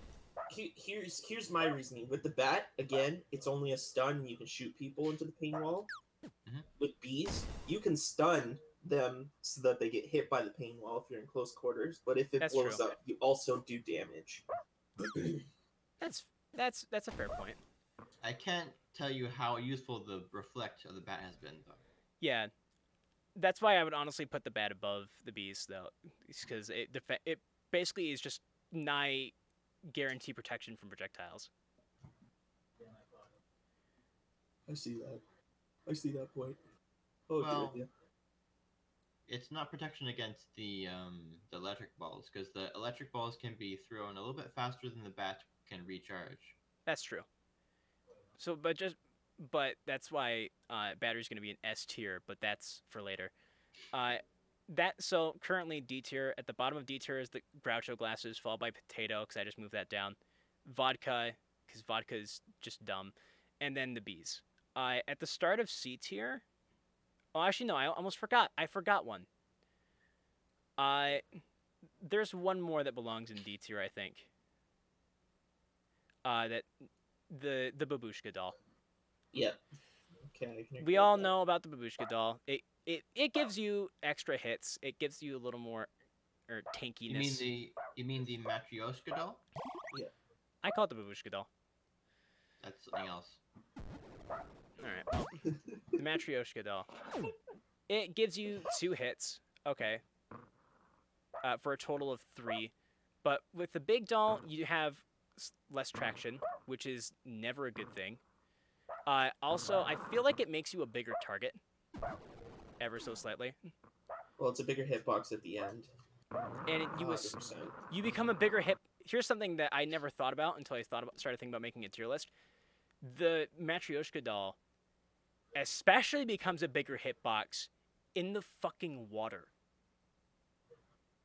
here's my reasoning. With the bat, again, it's only a stun and you can shoot people into the pain wall. Mhm. With bees, you can stun them so that they get hit by the pain wall if you're in close quarters, but if it That's blows true. up, you also do damage. That's a fair point. I can't tell you how useful the reflect of the bat has been, though. Yeah. That's why I would honestly put the bat above the bees, though. Because it basically is just nigh guarantee protection from projectiles. I see that. I see that point. Oh, Well, yeah. It's not protection against the electric balls, because the electric balls can be thrown a little bit faster than the bat can recharge. That's true. So, but that's why battery's going to be an S tier, but that's for later. So currently D tier. At the bottom of D tier is the Groucho glasses, followed by Potato, because I just moved that down. Vodka, because vodka is just dumb, and then the bees. At the start of C tier. Oh, actually no, I almost forgot. I forgot one. There's one more that belongs in D tier, I think. That the babushka doll. Yep. Okay. I can agree We with all that. know about the babushka doll. It gives you extra hits. It gives you a little more tankiness. You mean the Matryoshka doll? I call it the babushka doll. That's something else. All right. Well, the Matryoshka doll. It gives you 2 hits. Okay. For a total of 3. But with the big doll, you have less traction, which is never a good thing. Also, I feel like it makes you a bigger target. Ever so slightly. Well, it's a bigger hitbox at the end. And 100%. you become a bigger hit. Here's something that I never thought about until I started thinking about making a tier list. The Matryoshka doll especially becomes a bigger hitbox in the fucking water.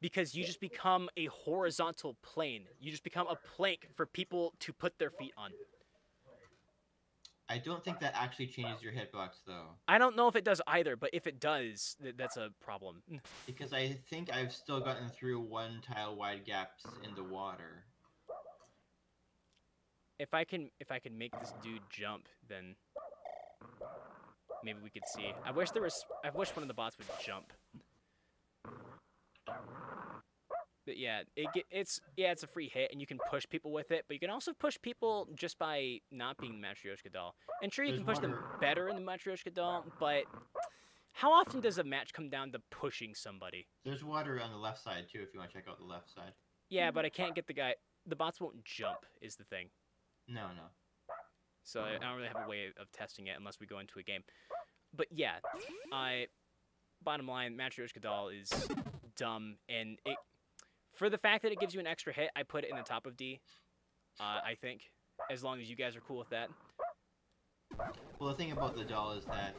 because you just become a horizontal plane. You just become a plank for people to put their feet on. I don't think that actually changes your hitbox though, I don't know if it does either, but if it does, that's a problem. because I think I've still gotten through 1 tile wide gaps in the water. If I can make this dude jump, then maybe we could see. I wish one of the bots would jump. But yeah, it's a free hit, and you can push people with it. But you can also push people just by not being Matryoshka doll. And sure, you can push them better in the Matryoshka doll, but how often does a match come down to pushing somebody? There's water on the left side too, if you want to check out the left side. Yeah, but I can't get the guy. The bots won't jump, is the thing. No. So I don't really have a way of testing it unless we go into a game. But yeah, bottom line, Matryoshka doll is dumb, and for the fact that it gives you an extra hit, I put it in the top of D. I think, as long as you guys are cool with that. Well, the thing about the doll is that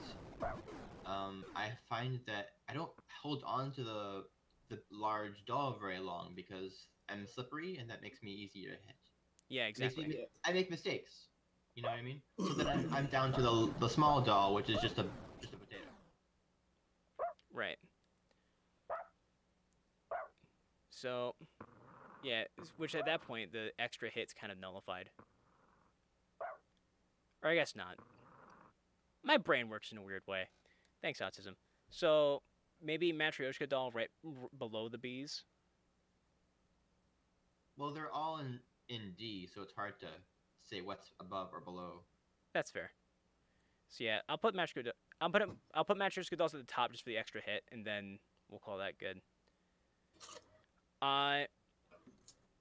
I find that I don't hold on to the large doll very long because I'm slippery, and that makes me easier to hit. Yeah, exactly. I make mistakes. You know what I mean? So then I'm down to the small doll, which is just a potato. Right. So, yeah, which at that point, the extra hit's kind of nullified. Or I guess not. My brain works in a weird way. Thanks, autism. So, maybe Matryoshka doll right below the bees? Well, they're all in D, so it's hard to say what's above or below. That's fair. So yeah, I'll put Matryoshka dolls at the top just for the extra hit, and then we'll call that good.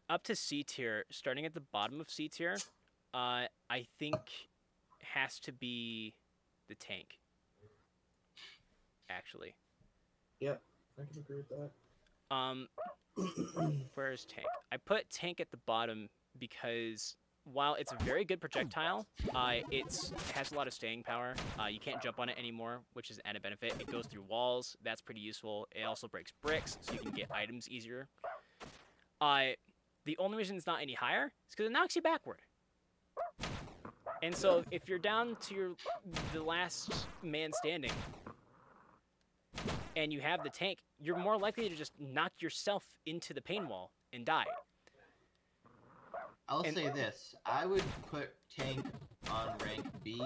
Up to C tier, starting at the bottom of C tier, I think has to be the tank. Actually. Yeah, I can agree with that. Where's tank? I put tank at the bottom because while it's a very good projectile, it has a lot of staying power. You can't jump on it anymore, which is an added benefit. It goes through walls. That's pretty useful. It also breaks bricks, so you can get items easier. The only reason it's not any higher is because it knocks you backward. And so if you're down to the last man standing and you have the tank, you're more likely to just knock yourself into the pain wall and die. I'll say this. I would put tank on rank B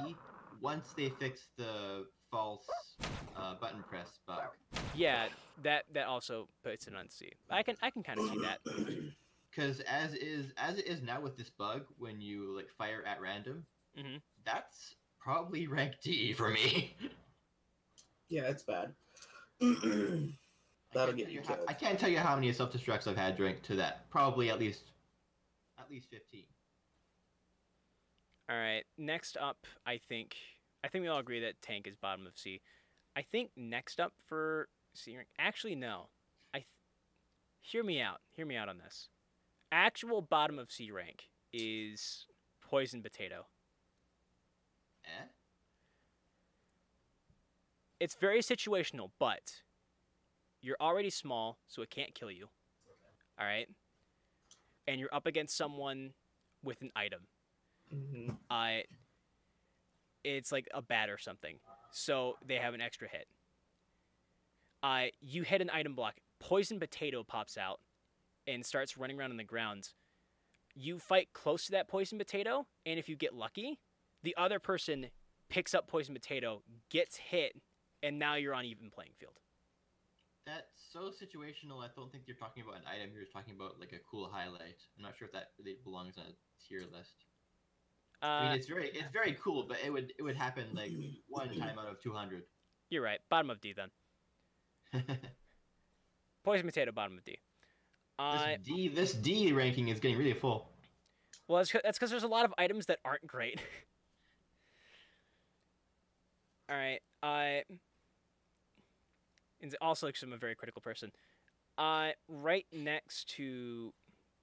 once they fix the false button press bug. Yeah, that also puts it on C. I can kind of see that. Because as it is now with this bug, when you like fire at random, that's probably rank D for me. Yeah, it's bad. That'll get you killed. I can't tell you how many self-destructs I've had to that. Probably at least 15. All right, next up, I think we all agree that tank is bottom of C. I think next up for C rank, actually no. Hear me out on this. Actual bottom of C rank is poison potato. It's very situational, but you're already small, so it can't kill you. All right? And you're up against someone with an item. It's like a bat or something. So they have an extra hit. You hit an item block. Poison potato pops out and starts running around on the ground. You fight close to that poison potato, and if you get lucky, the other person picks up poison potato, gets hit, and now you're on even playing field. That's so situational. I don't think you're talking about an item. You're just talking about like a cool highlight. I'm not sure if that really belongs on a tier list. I mean, it's very cool, but it would happen like one time out of 200. You're right. Bottom of D then. Poison potato, bottom of D. This D ranking is getting really full. Well, that's because there's a lot of items that aren't great. All right. And also, because I'm a very critical person. Right next to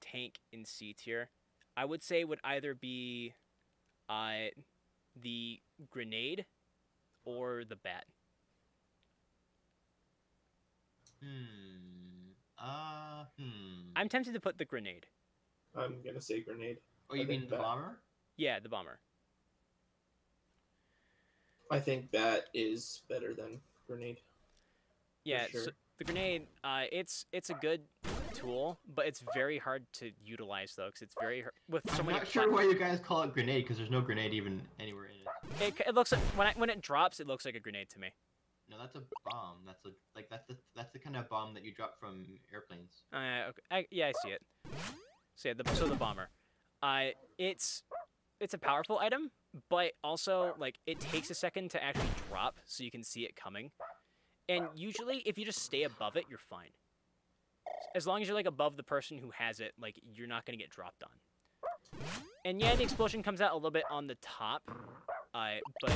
tank in C tier, I would say would either be the grenade or the bat. I'm tempted to put the grenade. I'm gonna say grenade. Oh, you mean the bomber? Yeah, the bomber. I think that is better than grenade. Yeah, sure. so the grenade, it's a good tool, but it's very hard to utilize though, because it's very hard with so I'm many. not sure why you guys call it grenade, because there's no grenade even anywhere in it. It looks like when it drops, it looks like a grenade to me. No, that's a bomb. That's the kind of bomb that you drop from airplanes. Okay. Yeah, I see it. So yeah, the bomber. It's a powerful item, but also like it takes a second to actually drop, so you can see it coming. And usually, if you just stay above it, you're fine. As long as you're like above the person who has it, like you're not gonna get dropped on. And yeah, the explosion comes out a little bit on the top, but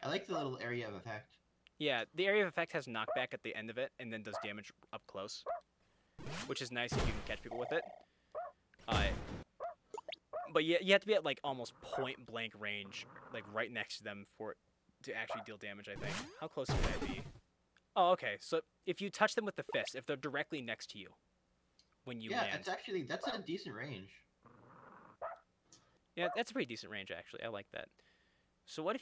I like the little area of effect. yeah, the area of effect has knockback at the end of it, and then does damage up close, which is nice if you can catch people with it. But you have to be at like almost point blank range, like right next to them for it to actually deal damage, I think. How close can I be? Oh, okay. So if you touch them with the fist, if they're directly next to you when you land. Yeah, that's a decent range. Yeah, that's a pretty decent range, actually. I like that. So what if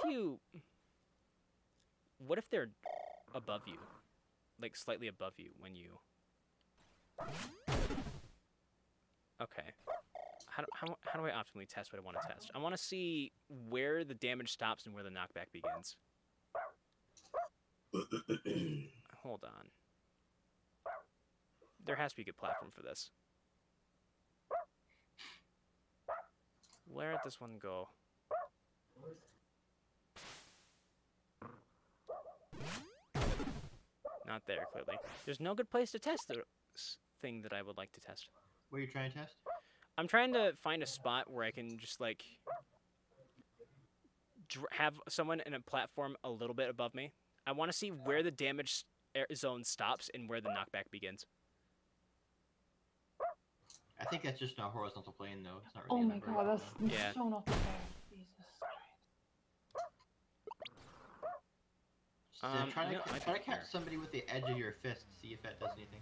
they're above you? Like slightly above you when you... Okay. How do I optimally test what I want to test? I want to see where the damage stops and where the knockback begins. Hold on. There has to be a good platform for this. Where did this one go? Not there, clearly. There's no good place to test the thing that I would like to test. What are you trying to test? I'm trying to find a spot where I can just, like, have someone in a platform a little bit above me. I want to see where the damage zone stops and where the knockback begins. I think that's just a horizontal plane, though. It's not really Oh my god, that's Yeah. so not fair. Jesus Christ. Try you know, I to don't catch care. somebody with the edge of your fist, see if that does anything.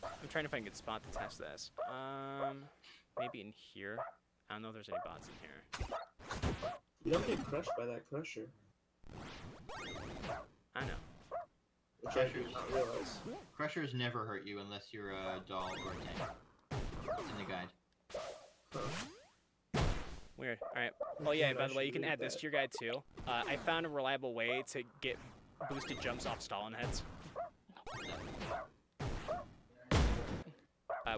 I'm trying to find a good spot to test this. Maybe in here. I don't know if there's any bots in here. You don't get crushed by that crusher, I know. which I did not realize. Crushers never hurt you unless you're a doll or a tank. It's in the guide. Weird. Alright. Oh yeah, by the way, you can add this to your guide too. I found a reliable way to get boosted jumps off Stalin heads.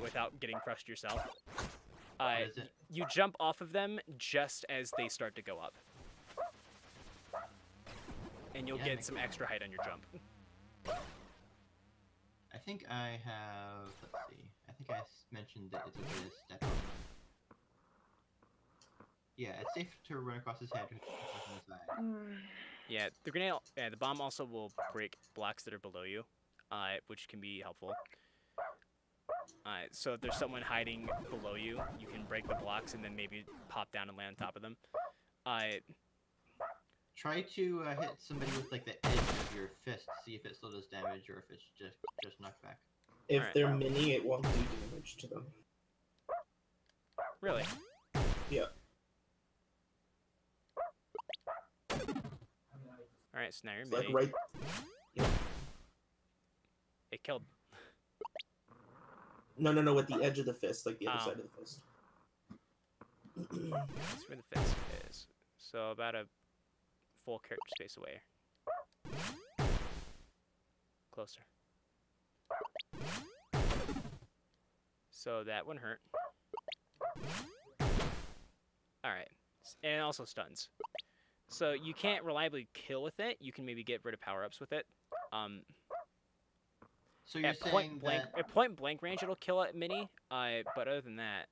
Without getting crushed yourself. What is it? You jump off of them just as they start to go up. And you'll Yeah, get makes some sense. extra height on your jump. I think I have. Let's see. I think I mentioned that it's okay to step on. Yeah, it's safe to run across his head. On the side. Yeah, the grenade, the bomb also will break blocks that are below you, which can be helpful. So if there's someone hiding below you, you can break the blocks and then maybe pop down and land on top of them. Try to hit somebody with like the edge of your fist. See if it still does damage or if it's just knockback. If Alright. they're mini, it won't do damage to them. Really? Yeah. Alright, so now you're It's like mini. right. It killed. No, with the edge of the fist, like the other Oh. side of the fist. That's where the fist is. So about a full character space away. Closer. So that one hurt. Alright. And it also stuns. So you can't reliably kill with it. You can maybe get rid of power-ups with it. So you're At saying point blank, that? at point blank range, it'll kill it mini. But other than that,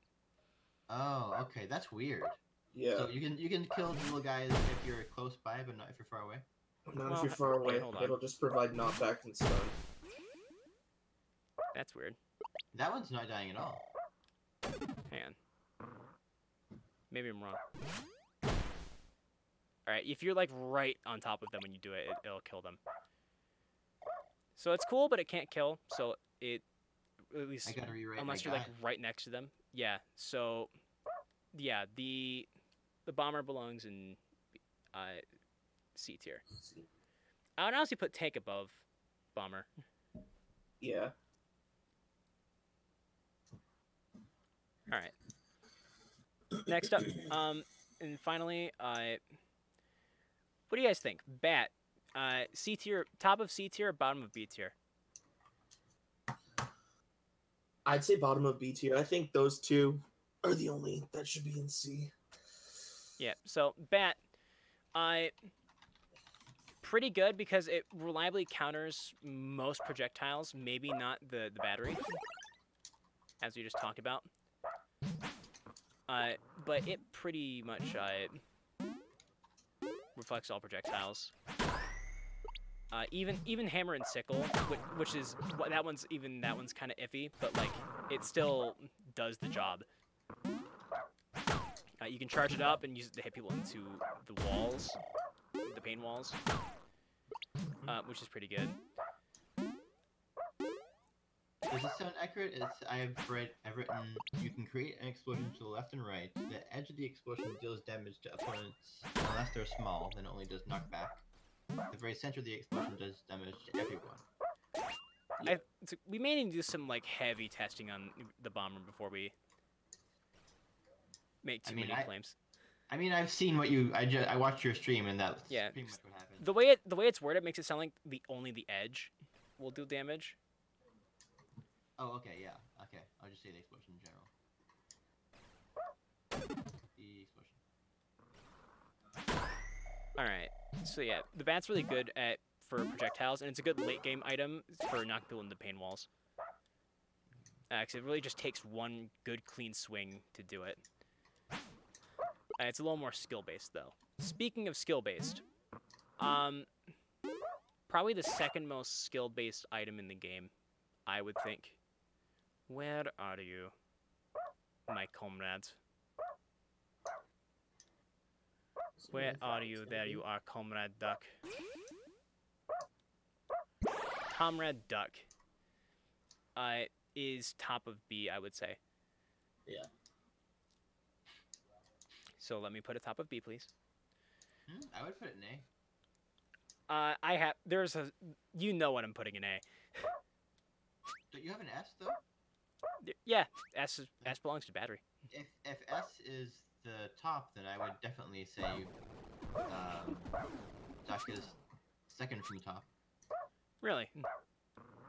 Oh, okay, that's weird. Yeah. So you can kill little guys if you're close by, but not if you're far away. Not well, if you're far wait, away. hold on. It'll just provide knockback and stun. that's weird. That one's not dying at all. Hang on. Maybe I'm wrong. Alright, if you're like right on top of them when you do it, it'll kill them. So it's cool, but it can't kill. So it, at least I gotta rewrite unless my you're like guide. right next to them. Yeah. So yeah, the bomber belongs in C tier. I would honestly put tank above bomber. Yeah. All right. Next up, and finally, what do you guys think? Bat, C tier, top of C tier, or bottom of B tier? I'd say bottom of B tier. I think those two are the only that should be in C. Yeah. So Bat, pretty good because it reliably counters most projectiles. Maybe not the battery, as we just talked about. But it pretty much reflects all projectiles. Even hammer and sickle, which is that one's kind of iffy, but like it still does the job. You can charge it up and use it to hit people into the walls, the pane walls, which is pretty good. Does this sound accurate? I've written, you can create an explosion to the left and right. The edge of the explosion deals damage to opponents unless they're small, then it only does knockback. The very center of the explosion does damage to everyone. We may need to do some like heavy testing on the bomber before we make too many claims. I mean, I've seen what I watched your stream, and that's pretty much what happened. The way it's worded makes it sound like only the edge will do damage. Oh, okay, yeah. Okay, I'll just say the explosion in general. The explosion. Alright, so yeah, the bat's really good for projectiles, and it's a good late game item for knocking people into pane walls. Because it really just takes one good clean swing to do it. It's a little more skill-based, though. Speaking of skill-based, probably the second most skill-based item in the game, I would think. Where are you, my comrades? Where are you? There you are, Comrade Duck. Comrade Duck is top of B, I would say. Yeah. So let me put it top of B, please. I would put it in A. There's a, you know what I'm putting in A. Don't you have an S though? Yeah, S belongs to battery. If S is the top, then I would definitely say Duck is second from top. Really?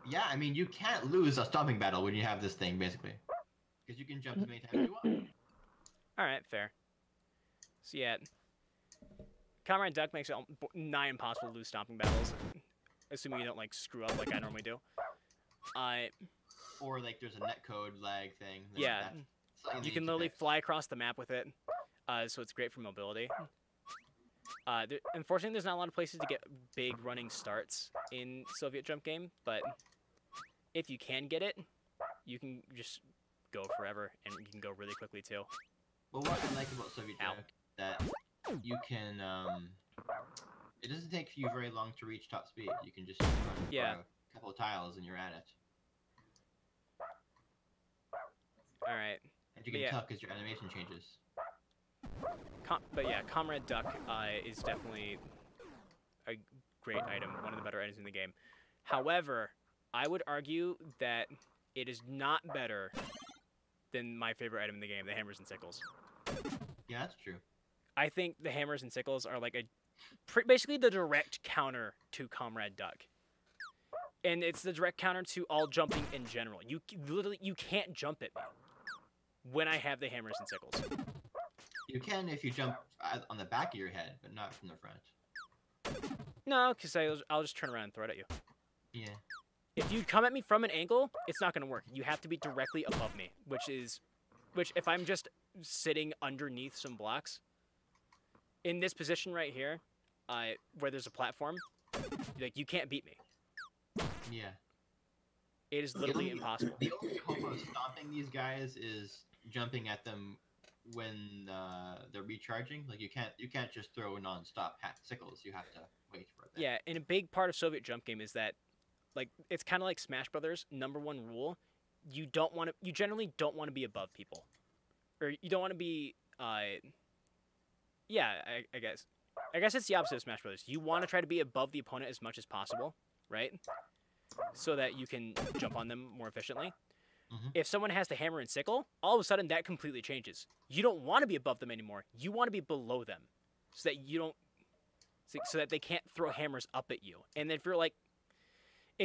Yeah, I mean you can't lose a stomping battle when you have this thing basically, because you can jump as many times as you want. All right, fair. So yeah, Comrade Duck makes it nigh impossible to lose stomping battles, assuming you don't like screw up like I normally do. Or like there's a netcode lag thing. Yeah, you can literally fly across the map with it, so it's great for mobility. Unfortunately, there's not a lot of places to get big running starts in Soviet Jump Game, but if you can get it, you can just go forever, and you can go really quickly too. Well, what I like about Soviet Jump that you can, it doesn't take you very long to reach top speed. You can just run for a couple of tiles and you're at it. All right. And you can tuck as your animation changes. But yeah, Comrade Duck is definitely a great item, one of the better items in the game. However, I would argue that it is not better than my favorite item in the game, the hammers and sickles. Yeah, that's true. I think the hammers and sickles are like basically the direct counter to Comrade Duck. And it's the direct counter to all jumping in general. You can't jump at me when I have the hammers and sickles. You can if you jump on the back of your head, but not from the front. No, because I'll just turn around and throw it at you. Yeah. If you come at me from an angle, it's not going to work. You have to be directly above me, which if I'm just sitting underneath some blocks, in this position right here, where there's a platform, like you can't beat me. Yeah. It is literally impossible. The only hope of stomping these guys is jumping at them when they're recharging. Like you can't just throw non-stop sickles. You have to wait for it. Yeah, and a big part of Soviet Jump Game is that like it's kind of like Smash Brothers. #1 rule: you generally don't want to be above people, or you don't want to be. Yeah, I guess. I guess it's the opposite of Smash Brothers. You want to try to be above the opponent as much as possible, right? So that you can jump on them more efficiently. If someone has the hammer and sickle, all of a sudden that completely changes. You don't want to be above them anymore. You want to be below them, so that you don't, so that they can't throw hammers up at you. And if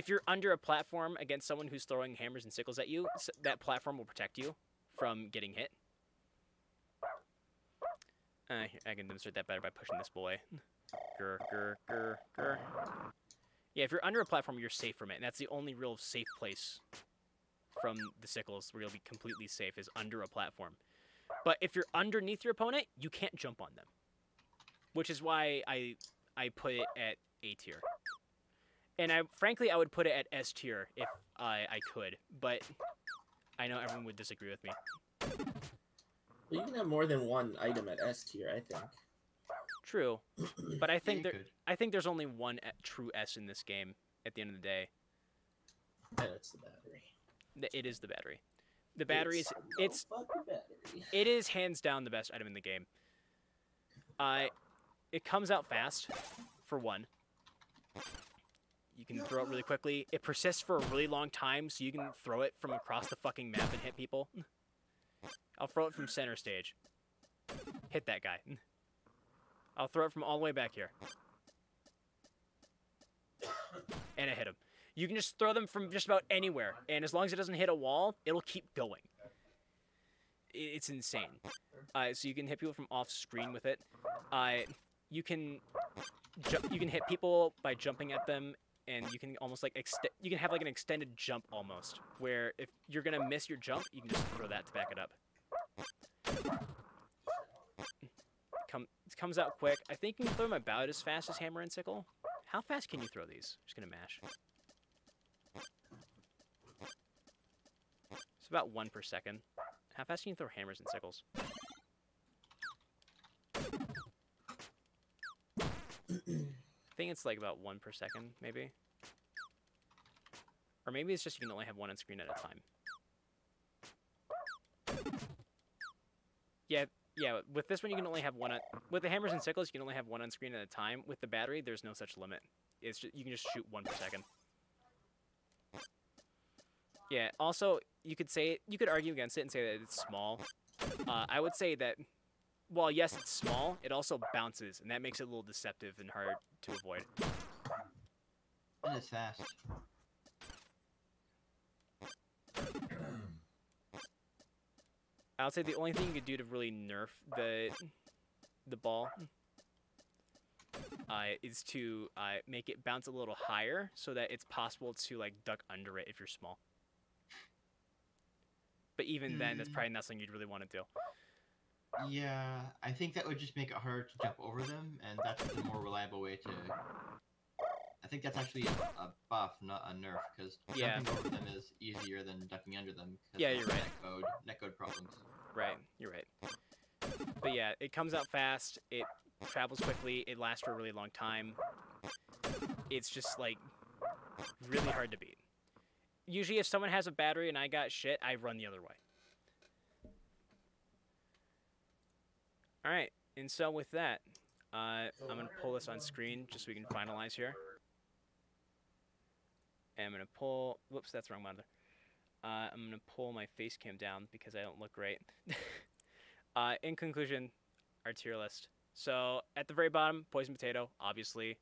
you're under a platform against someone who's throwing hammers and sickles at you, that platform will protect you from getting hit. I can demonstrate that better by pushing this boy. Grr, grr, grr, grr. Yeah, if you're under a platform, you're safe from it, and that's the only real safe place from the sickles where you'll be completely safe is under a platform. But if you're underneath your opponent, you can't jump on them, which is why I put it at A tier. And frankly, I would put it at S tier if I could, but I know everyone would disagree with me. Well, you can have more than one item at S tier, I think. True, but I think Yeah, I think there's only one true S in this game. At the end of the day, Yeah, that's the battery. it is the battery. The battery is It's the battery. it is hands down the best item in the game. It comes out fast, for one. You can throw it really quickly. It persists for a really long time, so you can throw it from across the fucking map and hit people. I'll throw it from center stage. Hit that guy. I'll throw it from all the way back here. And I hit him. You can just throw them from just about anywhere, and as long as it doesn't hit a wall, it'll keep going. It's insane. So you can hit people from off screen with it. You can hit people by jumping at them, and you can almost like you can have like an extended jump almost, where if you're gonna miss your jump, you can just throw that to back it up. It comes out quick. I think you can throw them about as fast as hammer and sickle. How fast can you throw these? Just gonna mash. It's about 1 per second. How fast can you throw hammers and sickles? I think it's like about 1 per second, maybe. Or maybe it's just you can only have one on screen at a time. Yeah, with this one you can only have one on... With the hammers and sickles, you can only have one on screen at a time. With the battery, there's no such limit. It's just, you can just shoot 1 per second. Yeah, also, you could argue against it and say that it's small. I would say that, while yes, it's small, it also bounces, and that makes it a little deceptive and hard to avoid. And it's fast. I would say the only thing you could do to really nerf the ball is to make it bounce a little higher so that it's possible to like duck under it if you're small. But even then, that's probably not something you'd really want to do. Yeah, I think that would just make it harder to jump over them, and that's the more reliable way to... I think that's actually a buff, not a nerf, because jumping over them is easier than ducking under them. Yeah, you're right. Netcode problems. Right, you're right. But yeah, it comes out fast, it travels quickly, it lasts for a really long time. It's just, like, really hard to beat. Usually if someone has a battery and I got shit, I run the other way. Alright, and so with that, I'm going to pull this on screen just so we can finalize here. And I'm going to pull... Whoops, that's the wrong monitor. I'm going to pull my face cam down because I don't look great. In conclusion, our tier list. So, at the very bottom, Poison Potato, obviously.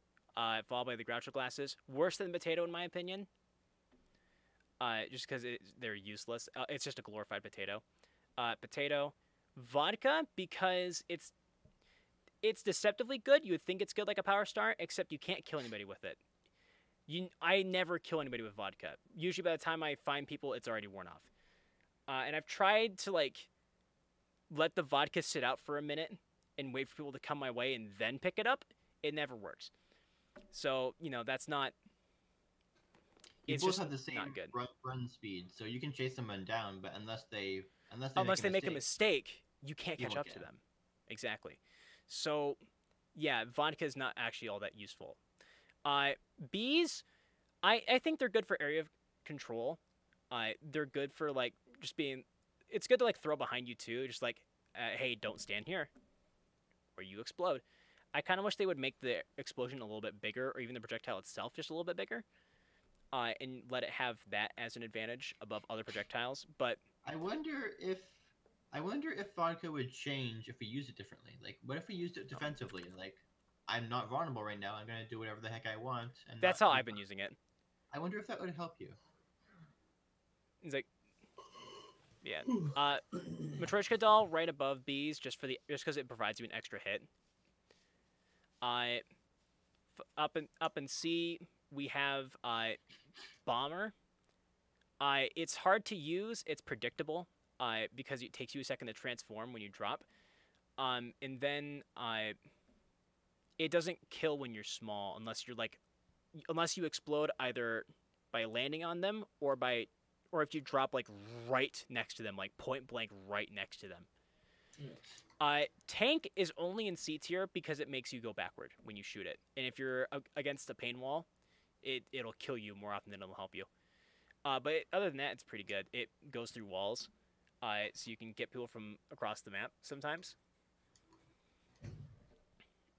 Followed by the Groucho Glasses. Worse than Potato, in my opinion. Just because they're useless. It's just a glorified potato. Potato. Vodka, because it's deceptively good. You would think it's good like a Power Star, except you can't kill anybody with it. I never kill anybody with vodka. Usually by the time I find people, it's already worn off. And I've tried to, like, let the vodka sit out for a minute and wait for people to come my way and then pick it up. It never works. So, you know, that's not... You It's both just have the same not good. run speed, so you can chase someone down, but unless they make a mistake, you can't catch up to them. Exactly. So, yeah, vodka is not actually all that useful. Bees, I think they're good for area of control. They're good for like just being. It's good to like throw behind you too. Just like, hey, don't stand here, or you explode. I kind of wish they would make the explosion a little bit bigger, or even the projectile itself just a little bit bigger, and let it have that as an advantage above other projectiles. But I wonder if vodka would change if we used it differently. Like, what if we used it defensively? Like, I'm not vulnerable right now. I'm gonna do whatever the heck I want. And that's not how be I've been using it. I wonder if that would help you. It's like, yeah. Matryoshka doll right above bees just because it provides you an extra hit. Up in C we have bomber. It's hard to use. It's predictable. Because it takes you a second to transform when you drop. And then it doesn't kill when you're small unless you explode either by landing on them or if you drop like right next to them, like point blank right next to them. Tank is only in C tier because it makes you go backward when you shoot it, and if you're against a pain wall, it'll kill you more often than it'll help you. But other than that, it's pretty good. It goes through walls. So you can get people from across the map sometimes.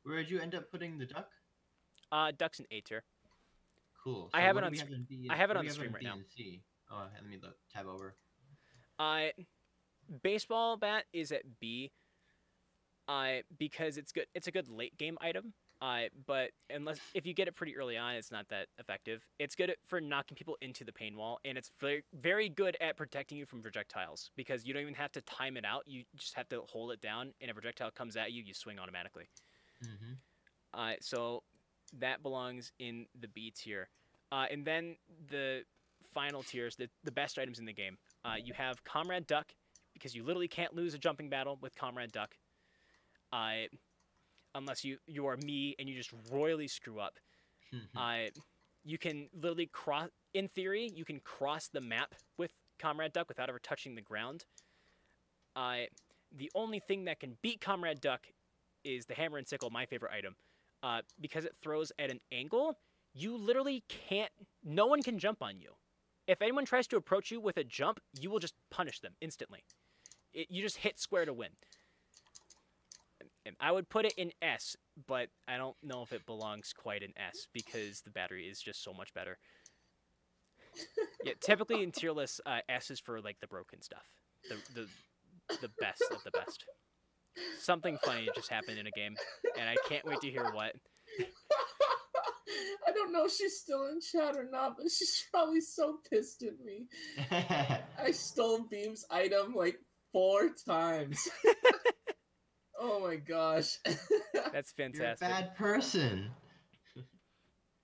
Where did you end up putting the duck? Duck's in A tier. Cool. I have it on the stream right now. Oh, let me look. Tab over. Baseball bat is at B. Because it's good. It's a good late game item. But if you get it pretty early on, it's not that effective. It's good for knocking people into the pain wall, and it's very, very good at protecting you from projectiles because you don't even have to time it out. You just have to hold it down, and if a projectile comes at you, you swing automatically. Mm-hmm. So that belongs in the B tier. And then the final tiers, the best items in the game. You have Comrade Duck, because you literally can't lose a jumping battle with Comrade Duck. Unless you are me and you just royally screw up. You can literally cross. In theory, you can cross the map with Comrade Duck without ever touching the ground. The only thing that can beat Comrade Duck is the hammer and sickle, my favorite item. Because it throws at an angle, you literally can't. No one can jump on you. If anyone tries to approach you with a jump, you will just punish them instantly. You just hit square to win. I would put it in S, but I don't know if it belongs quite in S because the battery is just so much better. Yeah, typically in tier lists, S is for like the broken stuff, the best of the best. Something funny just happened in a game, and I can't wait to hear what. I don't know if she's still in chat or not, but she's probably so pissed at me. I stole Beam's item like 4 times. Oh my gosh. That's fantastic. You're a bad person.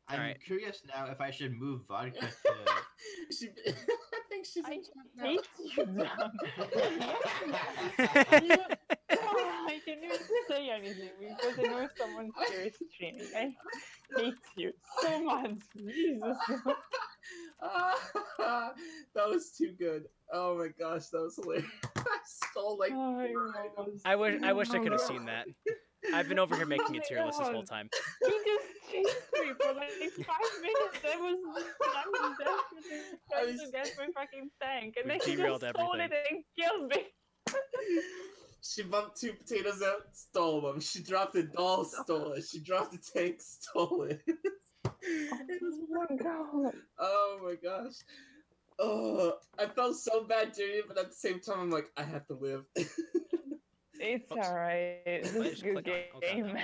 I'm curious now if I should move vodka to... I think she's in chat now. Hate you, John. I can't even say anything because I know someone's here is streaming. I hate you so much. Jesus. That was too good. Oh my gosh, that was hilarious. I stole like. I wish I could have seen that. I've been over here making a tier list this whole time. You just chased me for like 5 minutes. I was desperately trying to get my fucking tank, and then she just stole it and killed me. She bumped 2 potatoes out, stole them. She dropped a doll, stole it. She dropped a tank, stole it. Oh my gosh. Oh, I felt so bad doing it, but at the same time, I'm like, I have to live. It's alright. This is a good game.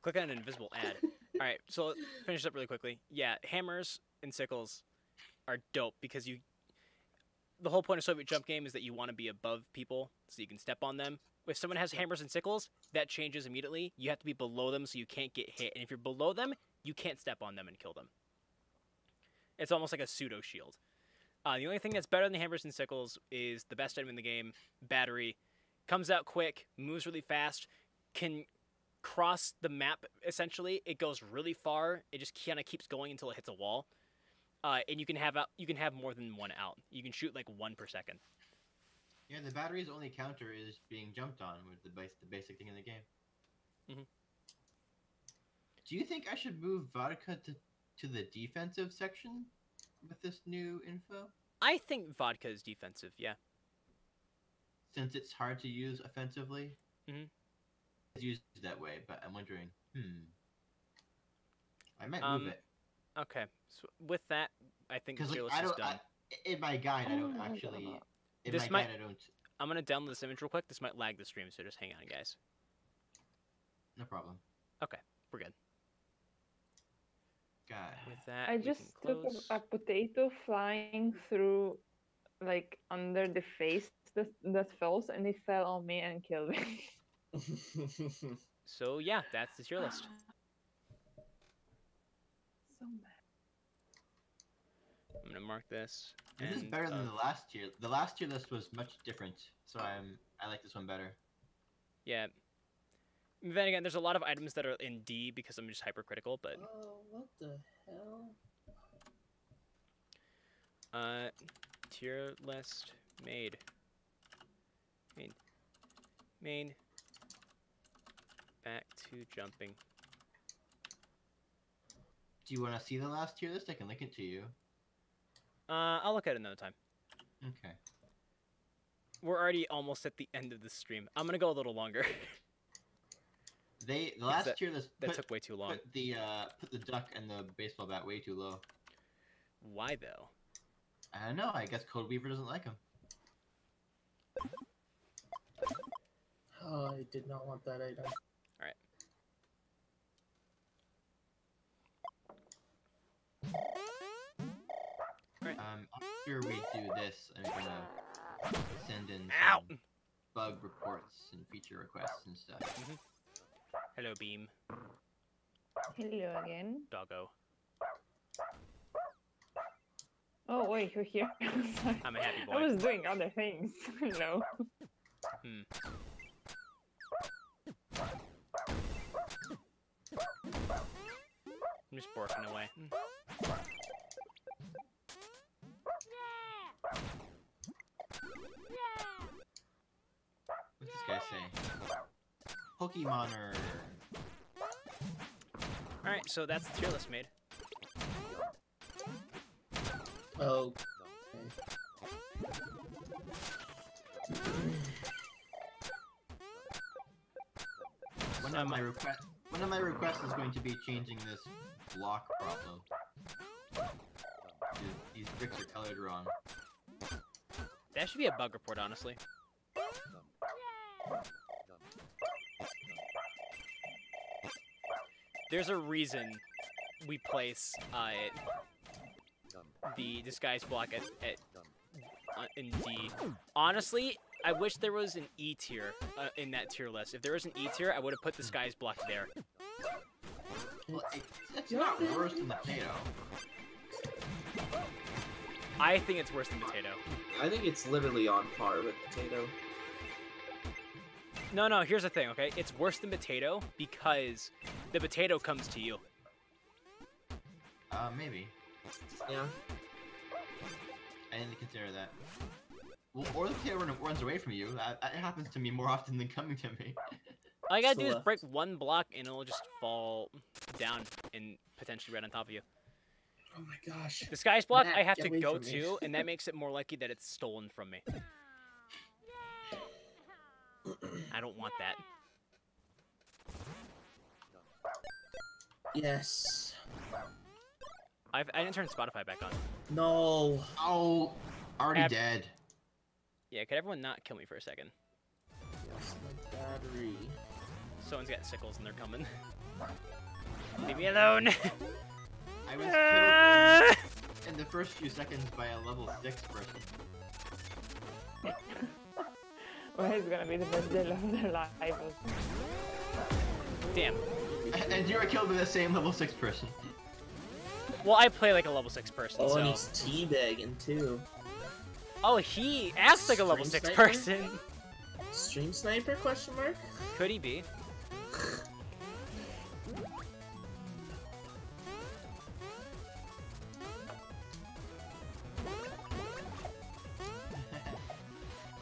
Click on an invisible ad. Alright, so let's finish up really quickly. Yeah, hammers and sickles are dope because the whole point of Soviet Jump Game is that you want to be above people so you can step on them. If someone has hammers and sickles, that changes immediately. You have to be below them so you can't get hit. And if you're below them, you can't step on them and kill them. It's almost like a pseudo shield. The only thing that's better than the hammers and sickles is the best item in the game, battery. Comes out quick, moves really fast, can cross the map, essentially. It goes really far. It just kind of keeps going until it hits a wall. And you can have more than one out. You can shoot like 1 per second. Yeah, the battery's only counter is being jumped on with the basic thing in the game. Mm-hmm. Do you think I should move vodka to to the defensive section with this new info? I think vodka is defensive, yeah. Since it's hard to use offensively? Mhm. It's used that way, but I'm wondering, I might move it. Okay, so with that, I think the Because tier like, list is done. in my guide, I don't actually... In my guide, I don't... I'm going to download this image real quick. This might lag the stream, so just hang on, guys. No problem. Okay, we're good. God. With that, I we just can took close. a potato flying through, like, under the face that falls, and it fell on me and killed me. So yeah, that's the tier list. So mad. I'm gonna mark this. This is better than the last tier. The last tier list was much different, so I like this one better. Yeah. Then again, there's a lot of items that are in D because I'm just hypercritical, but Oh, what the hell? tier list made. Main. Back to jumping. Do you want to see the last tier list? I can link it to you. I'll look at it another time. Okay. We're already almost at the end of the stream. I'm gonna go a little longer. The last tier list took way too long. put the duck and the baseball bat way too low. Why though? I don't know. I guess Code Weaver doesn't like them. Oh, I did not want that item. Alright. After we do this, I'm gonna send in some bug reports and feature requests and stuff. Hello, Beam. Hello again. Doggo. Oh wait, you're here. Sorry. I'm a happy boy. I was doing other things, you know. I'm just barking away. What's this guy say? Pokemoner. Alright, so that's the tier list made. Oh. One of my requests is going to be changing this block problem. These bricks are colored wrong. That should be a bug report, honestly. There's a reason we place the disguise block in D. Honestly, I wish there was an E tier in that tier list. If there was an E tier, I would have put disguise block there. Well, it's not worse than the potato. I think it's worse than potato. I think it's literally on par with potato. No, here's the thing, okay? It's worse than potato because the potato comes to you. Maybe. Yeah. I didn't consider that. Well, or the potato runs away from you. That happens to me more often than coming to me. All you gotta do is break one block and it'll just fall down and potentially right on top of you. Oh my gosh. Disguise block Matt, I have get to away go from me. to, and that makes it more likely that it's stolen from me. I don't want that. Yes. I didn't turn Spotify back on. No. Oh, already dead. Yeah, could everyone not kill me for a second? Yes, the battery. Someone's got sickles and they're coming. Leave me alone! I was killed in the first few seconds by a level 6 person. Well, it's gonna be the best day of their lives. Damn. And you were killed by the same level 6 person. Well, I play like a level 6 person, Oh, so... and he's teabagging too. Oh, he acts like a level 6 Stream person! Stream sniper, question mark? Could he be?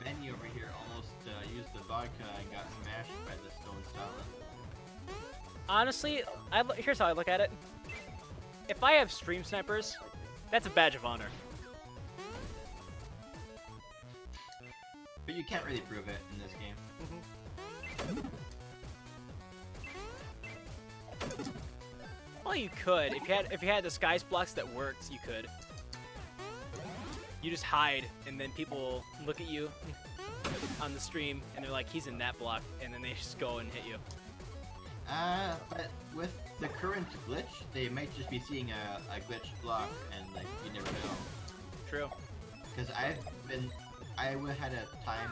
Benny over here almost used the vodka and got smashed by the stone Stalin. Honestly, here's how I look at it. if I have stream snipers, that's a badge of honor. But you can't really prove it in this game. Well, you could. If you had disguise blocks that worked, you could. You just hide, and then people look at you on the stream, and they're like, he's in that block, and then they just go and hit you. But with the current glitch, they might just be seeing a glitched block, and like you never know. True. Because I had a time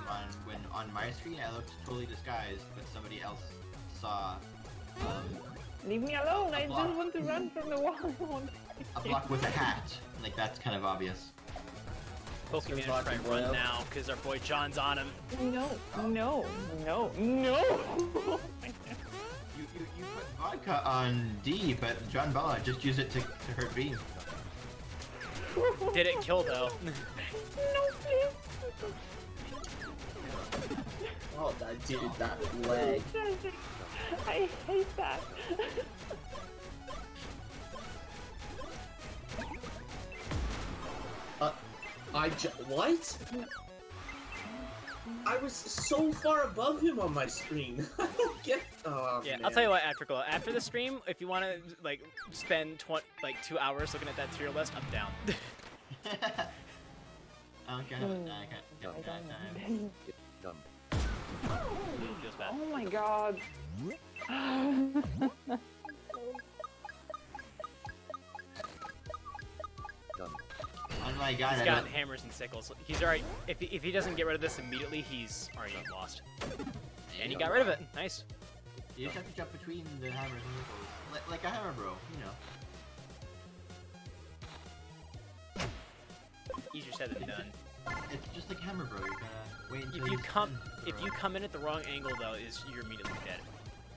on my screen I looked totally disguised, but somebody else saw Leave me alone! I just block. want to run from the wall. a block with a hat. Like that's kind of obvious. Pokemon try to run now, because our boy John's on him. No, no, no, no! You put vodka on D, but John Bella just used it to hurt B. Did it kill though? No, please! Oh, that dude, that leg. I hate that. What? I was so far above him on my screen. I don't get. Oh, Yeah, man. I'll tell you what, after the stream, if you want to like spend 2 hours looking at that tier list, I'm down. I can't have that time. Feels bad. Oh my god. Oh my god, He's I got don't- hammers and sickles. He's alright. If he doesn't get rid of this immediately, he's already lost. And he got rid of it. Nice. You just have to jump between the hammers and nipples. Like a hammer bro, you know. Easier said than done. It's just like hammer bro, you gotta wait until If you he's come done. if you come in at the wrong angle though, you're immediately dead.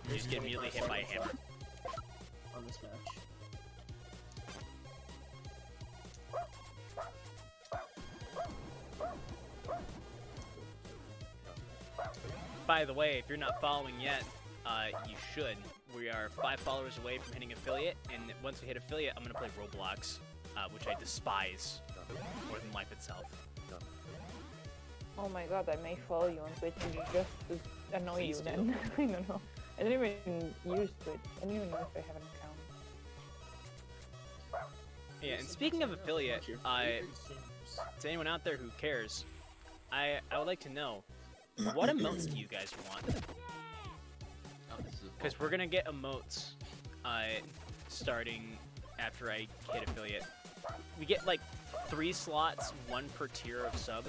You just get immediately hit by a hammer. On this match. By the way, if you're not following yet, you should. We are 5 followers away from hitting affiliate, and once we hit affiliate, I'm gonna play Roblox, which I despise more than life itself. Oh my god, I may follow you on Twitch just to annoy Please you do. then. I don't know. I don't even use Twitch. I don't even know if I have an account. Yeah, and speaking of affiliate, to anyone out there who cares, I would like to know, what emotes do you guys want? Oh, this is Because we're gonna get emotes starting after I hit affiliate. We get like 3 slots, 1 per tier of sub.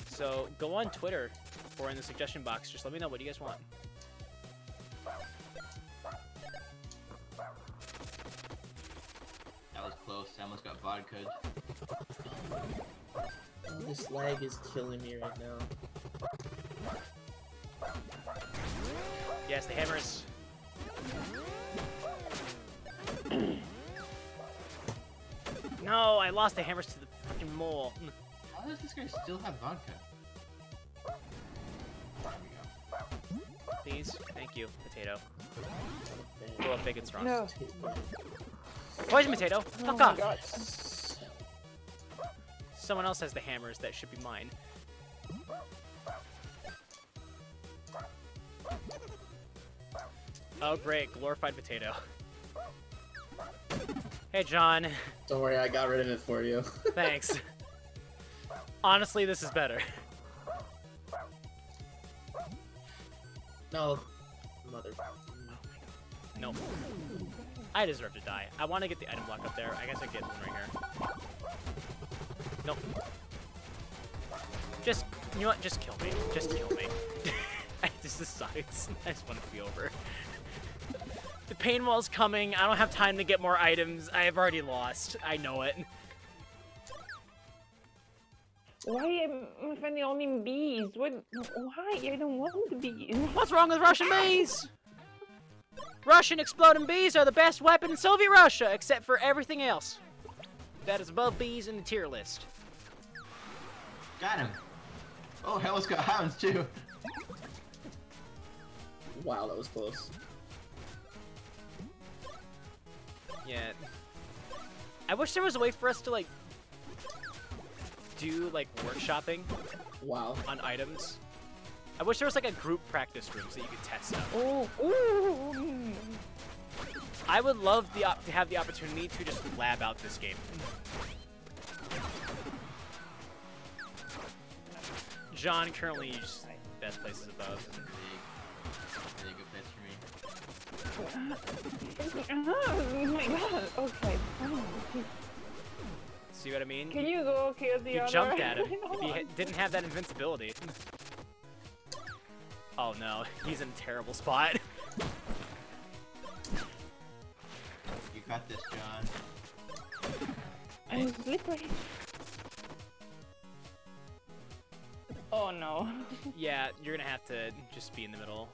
So go on Twitter or in the suggestion box. Just let me know what you guys want. that was close. I almost got vodka. Oh, this lag is killing me right now. Yes, the hammers. No, I lost the hammers to the freaking mole. How does this guy still have vodka? There we go. Please, thank you, potato. Grow up big and strong. No. Poison potato, Oh fuck my off. god. Someone else has the hammers that should be mine. Oh great, glorified potato. Hey John, Don't worry, I got rid of it for you. thanks. Honestly, this is better. No, mother. Nope. I deserve to die. I want to get the item block up there. I guess I get one right here. Nope. Just, you know what? Just kill me. Just kill me. This decides. I just want it to be over. The pain wall's coming. I don't have time to get more items. I have already lost. I know it. Why am I finding only bees? What? Why? I don't want the bees. What's wrong with Russian bees? Russian exploding bees are the best weapon in Soviet Russia, except for everything else that is above bees in the tier list. Got him. Oh, Hell's got hounds too. Wow, that was close. Yeah. I wish there was a way for us to like do like workshopping Wow. on items. I wish there was like a group practice room so you could test stuff. Oh, ooh. I would love to have the opportunity to just lab out this game. John currently just best places above. Really good bets for me. Oh my god. Okay. Fine. See what I mean? Can you go kill the You other? jumped at him. If he didn't have that invincibility. Oh no, he's in a terrible spot. You got this, John. I'm slippery. Oh no. Yeah, you're gonna have to just be in the middle.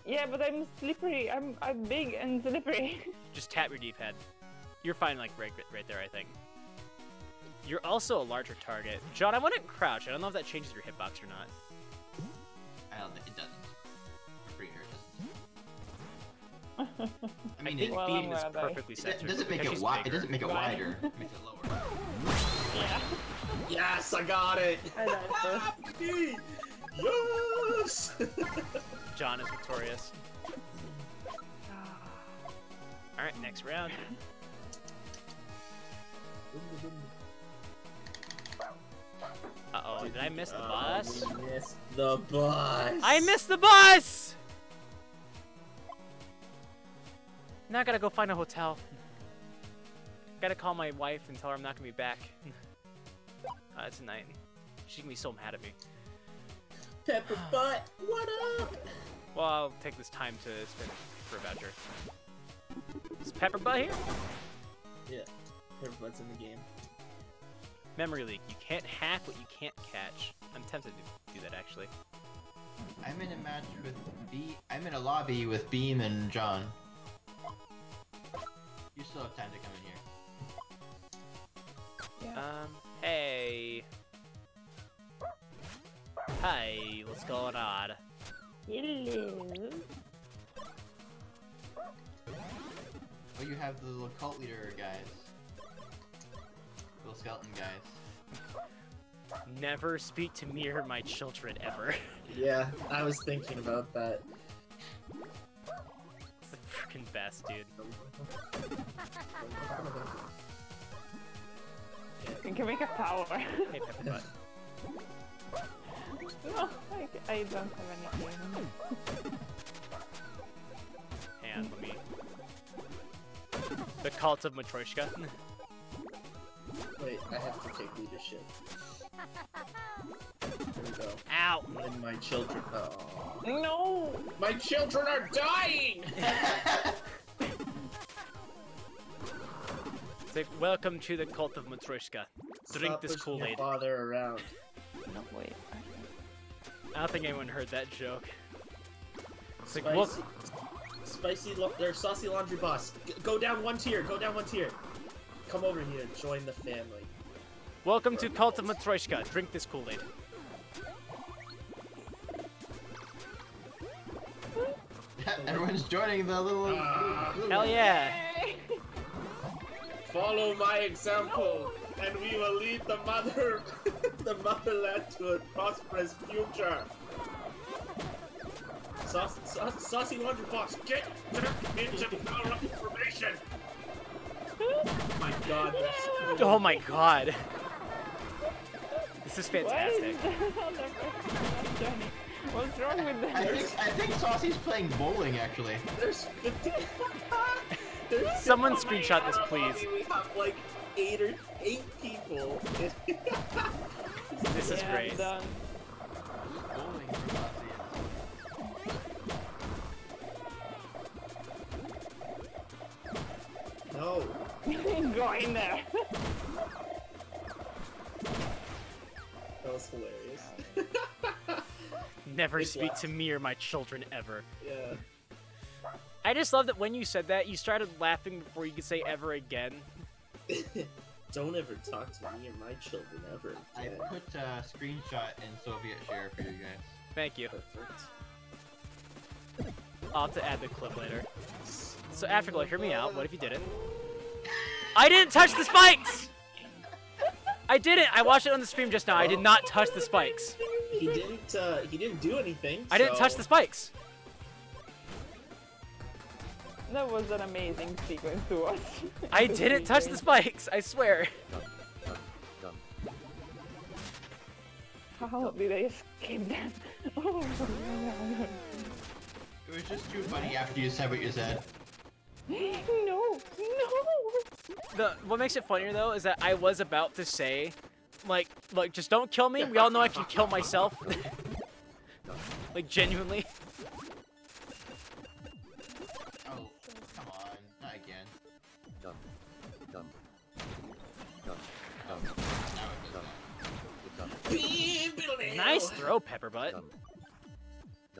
Yeah, but I'm slippery. I'm big and slippery. Just tap your D-pad. You're fine, like right there, I think. You're also a larger target. John, I wouldn't crouch. I don't know if that changes your hitbox or not. I don't think it doesn't. I'm pretty sure it doesn't. I mean, think it, Well, beam I'm is gonna die. perfectly it centered. doesn't make because it she's wide. It bigger. doesn't make it Right. wider. It makes it lower. Yeah. Yes, I got it. I died first. Yes. John is victorious. Alright, next round. Uh-oh, did I miss the bus? We missed the bus. I missed the bus! Now I gotta go find a hotel. Gotta call my wife and tell her I'm not gonna be back. Tonight. She's gonna be so mad at me. Pepper butt. What up? Well, I'll take this time to spend for a voucher. Is Pepper Butt here? Yeah, Pepper butt's in the game. Memory leak. You can't hack what you can't catch. I'm tempted to do that actually. I'm in a match with I'm in a lobby with Beam and John. You still have time to come in here. Hey. Hi, what's going on? Hello. Oh, you have the little cult leader guys. Little skeleton guys. Never speak to me or my children ever. Yeah, I was thinking about that. It's the freaking best, dude. You can make a tower. Hey, Pepper Butt. No, I don't have anything. Hang on, let me... The Cult of Matryoshka. Wait, I have to take leadership. There we go. Ow! And my children. Oh. No! My children are dying! It's like, welcome to the Cult of Matryoshka. Drink Stop this pushing your Kool-Aid. father around. No, wait. I don't think anyone heard that joke. It's like, look, There's saucy laundry boss. Go down one tier. Go down one tier. Come over here. Join the family. welcome to Cult of Matryoshka. Drink this Kool-Aid. Everyone's joining the little. Hell yeah! Follow my example, and we will lead the motherland to a prosperous future. Saucy laundry box, get into power of information. Oh my god. That's... Oh my god. This is Why is fantastic. that on the first journey? What's wrong with I that? think Saucy's playing bowling actually. There's 50. Someone screenshot this, please. We have like 8 people. This is Yeah, great. I'm done. Bowling for Saucy. No. Go in there. That was hilarious. Never Big speak laugh. to me or my children ever. Yeah. I just love that when you said that, you started laughing before you could say ever again. Don't ever talk to me or my children ever. I again. put a screenshot in Soviet share for you guys. Thank you. Perfect. I'll have to add the clip later. So Afterglow, hear me out. What if you didn't? I didn't touch the spikes! I didn't! I watched it on the stream just now. I did not touch the spikes. He didn't do anything. I didn't touch the spikes. That was an amazing sequence to watch. I didn't touch the spikes, I swear. How did I escape that? Oh, It was just too funny after you said what you said. no. What makes it funnier though is that I was about to say, like just don't kill me. We all know I can kill myself. Like genuinely. Oh, come on, not again. Nice throw, Pepperbutt.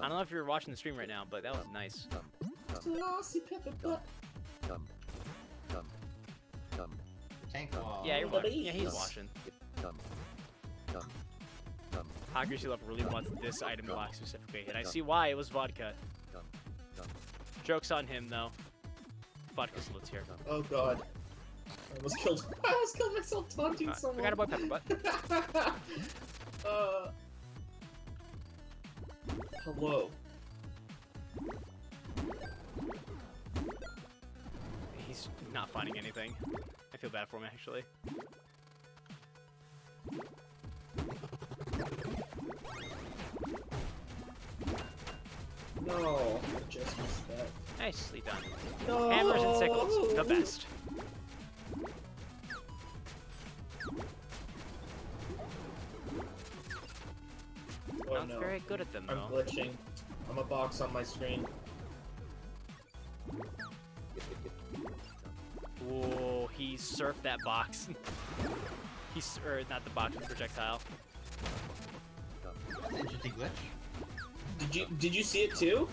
I don't know if you're watching the stream right now, but that was nice. Saucy Pepperbutt. Tank wall. Yeah, you're watching. Yeah, he's watching. Accuracy level really wants this item block specifically, and I see why. It was vodka. Joke's on him though. Vodka's a little tier. Oh god. I almost killed myself taunting someone. We got a boy Pepperbutt. Hello. He's not finding anything. I feel bad for him actually. No, I just missed that. Nicely done. No. Hammers and sickles, the best. Oh, Not no. very good at them I'm though. glitching. I'm a box on my screen. Whoa, he surfed that box. Or not the box, the projectile. That's an interesting glitch. Did you see it too?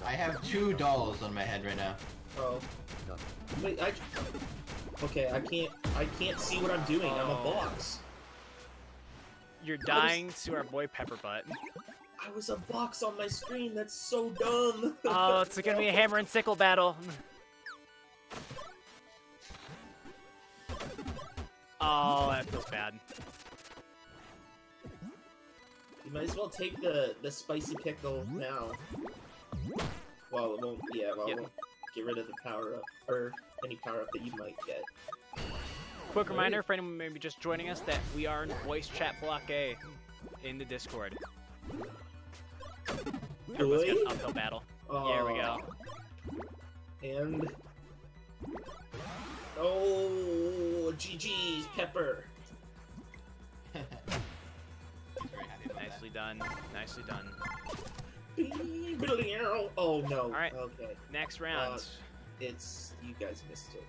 I have $2 on my head right now. Oh. Wait, okay, I can't see what I'm doing. I'm a box. You're dying to our boy Pepperbutt. I was a box on my screen. That's so dumb. Oh, it's gonna be a hammer and sickle battle. Oh, that feels bad. You might as well take the spicy pickle now. Well, it won't. Yeah, well, Yep. it won't get rid of the power up or any power up that you might get. Quick reminder for anyone maybe just joining us that we are in voice chat block A in the Discord. Everyone's got an uphill battle. There we go. And oh, GG's Pepper. He's very happy about Nicely done. Nicely done. Oh no. Alright. Okay. Next round. It's you guys missed it.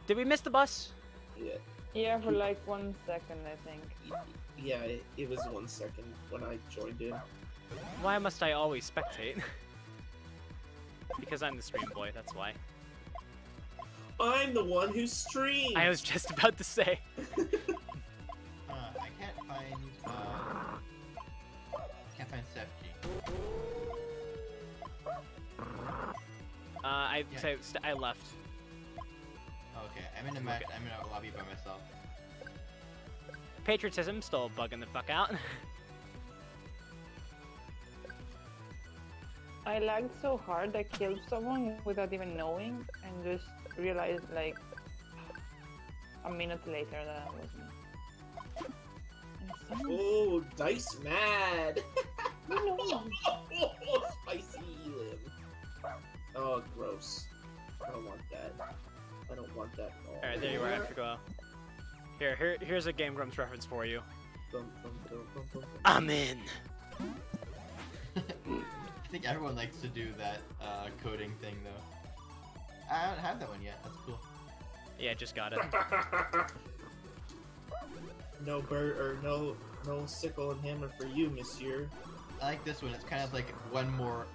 Did we miss the bus? Yeah. Yeah, for like 1 second, I think. Yeah, it was 1 second when I joined in. Why must I always spectate? Because I'm the stream boy, that's why. I'm the one who streams. I was just about to say. I can't find Sefji. I left. Okay, I'm in a match. I'm in a lobby by myself. Patriotism still bugging the fuck out. I lagged so hard I killed someone without even knowing and just realized like a minute later that I wasn't. Oh, Dice Mad! No. Spicy limb. Oh, gross. I don't want that. I don't want that at all. Alright, there you are, Afterglow. Here's a Game Grumps reference for you. I'm in. I think everyone likes to do that coding thing though. I don't have that one yet. That's cool. Yeah, just got it. No bird or no sickle and hammer for you, monsieur. I like this one. It's kind of like one more.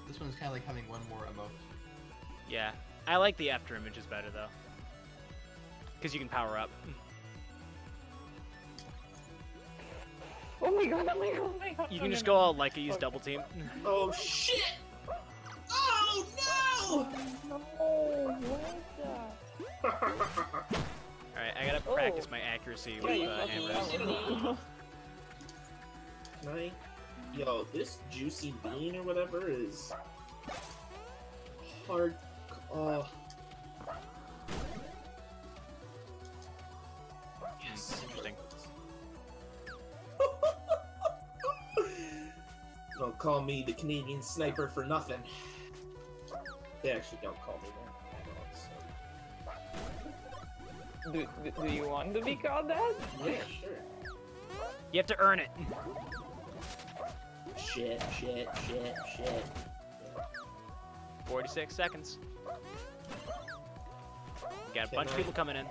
This one's kind of like having one more emote. Yeah, I like the after images better though, because you can power up. Oh my god, oh my god, oh my god. You can just go all like use double team. Oh shit! Oh no! No, what is that? Alright, I gotta practice my accuracy with arrows. Can I? Yo, this juicy bean or whatever is hard. Oh. Yes. Interesting. Don't call me the Canadian sniper for nothing. They actually don't call me that at all, so. Do you want to be called that? Yeah, sure. You have to earn it. Shit. 46 seconds. You got a bunch of people coming in.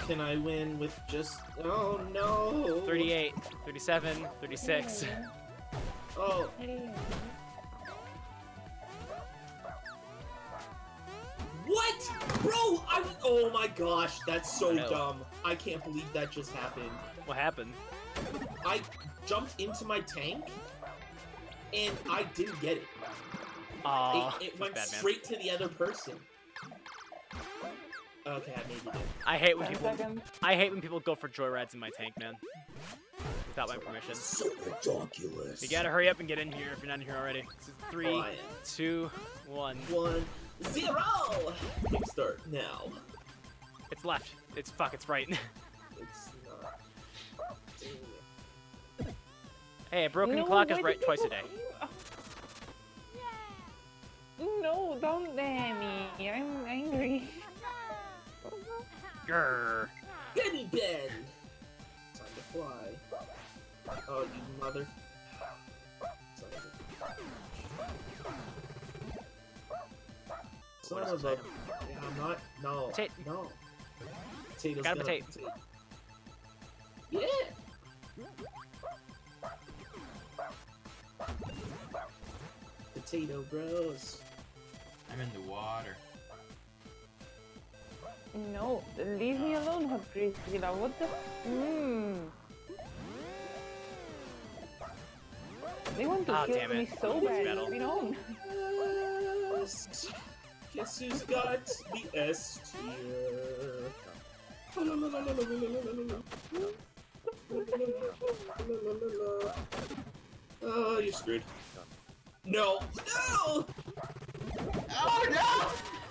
Can I win with just... Oh, no! 38, 37, 36. Oh. What? Bro, oh my gosh, that's so dumb. I can't believe that just happened. What happened? I jumped into my tank, and I didn't get it. It went bad, man. straight to the other person. Okay, I made it. I hate when 10 people. seconds. I hate when people go for joyrides in my tank, man. Without my permission. So ridiculous. You gotta hurry up and get in here if you're not in here already. This is 3, 2, 1. 1, 0. Kickstart now. It's left. It's right. It's not. Dang it. Hey, a broken No, clock is why right did twice a you- day. No, don't dare me. I'm angry. Grrr. Benny Ben! Time to fly. Oh, you mother... Son of a... Yeah, I'm not... No. Potato. No. Potato's Got a gonna... potato. Yeah! Potato bros. I'm in the water. No, leave me alone, Hot Priscilla. What the? They want to Ah, kill damn me it. so bad. Battle. We don't. Yes. Guess who's got the S tier? Oh, you're screwed. No! No! Oh no!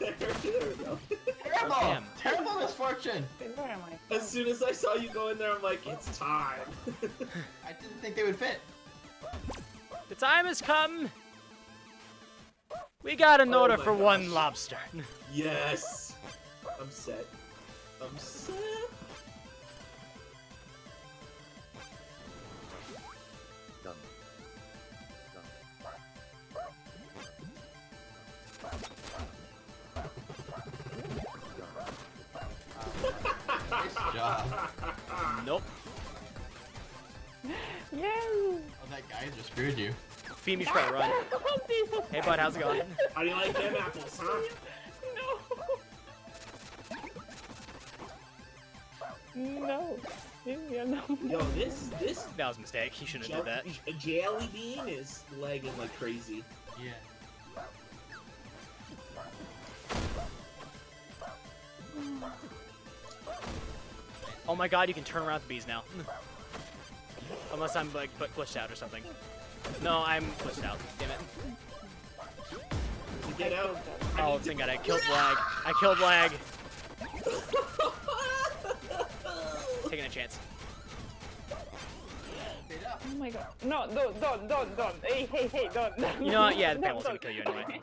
There we go. Terrible! Damn. Terrible misfortune! Where am I? As soon as I saw you go in there, I'm like, it's time. I didn't think they would fit. The time has come. We got an Oh order my for gosh. one lobster. Yes! I'm set. I'm set. Nice job. Nope. Yes. Oh, that guy just screwed you. Beam, you should probably run. Hey, bud, how's it going? How do you like them apples, huh? No. Leave me alone. Yo, this That was a mistake. He shouldn't have did that. jelly bean is lagging like crazy. Yeah. Oh my god, you can turn around the bees now. Unless I'm like glitched out or something. No, I'm glitched out. Damn it. To get out. Oh, thank god, I killed lag. I killed lag. Taking a chance. Oh my god. No, don't. Hey, don't. You know what? Yeah, the No, panel's gonna don't. kill you anyway.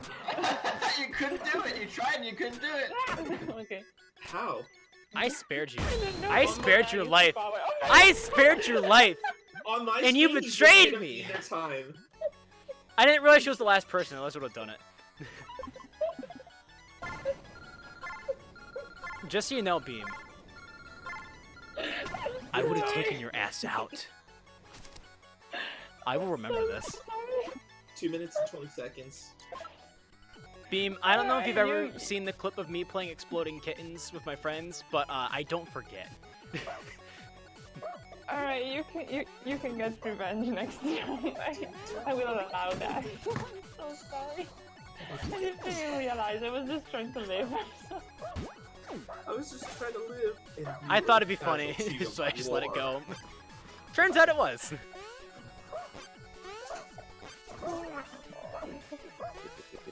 You couldn't do it! You tried and you couldn't do it! Okay. How? I spared you. No, I oh my spared God, your it's life. power. Oh my I spared your life. On my And you screen, betrayed did me. either time. I didn't realize she was the last person, unless I would have done it. Just so you know, Beam. I would have taken your ass out. I will remember this. 2 minutes and 20 seconds. Beam, I don't know if you've ever You- seen the clip of me playing Exploding Kittens with my friends, but I don't forget. All right, you can get revenge next time. I will allow that. I'm so sorry. I didn't even realize I was just trying to live. I was just trying to live. I thought it'd be funny, so I just let it go. Turns out it was.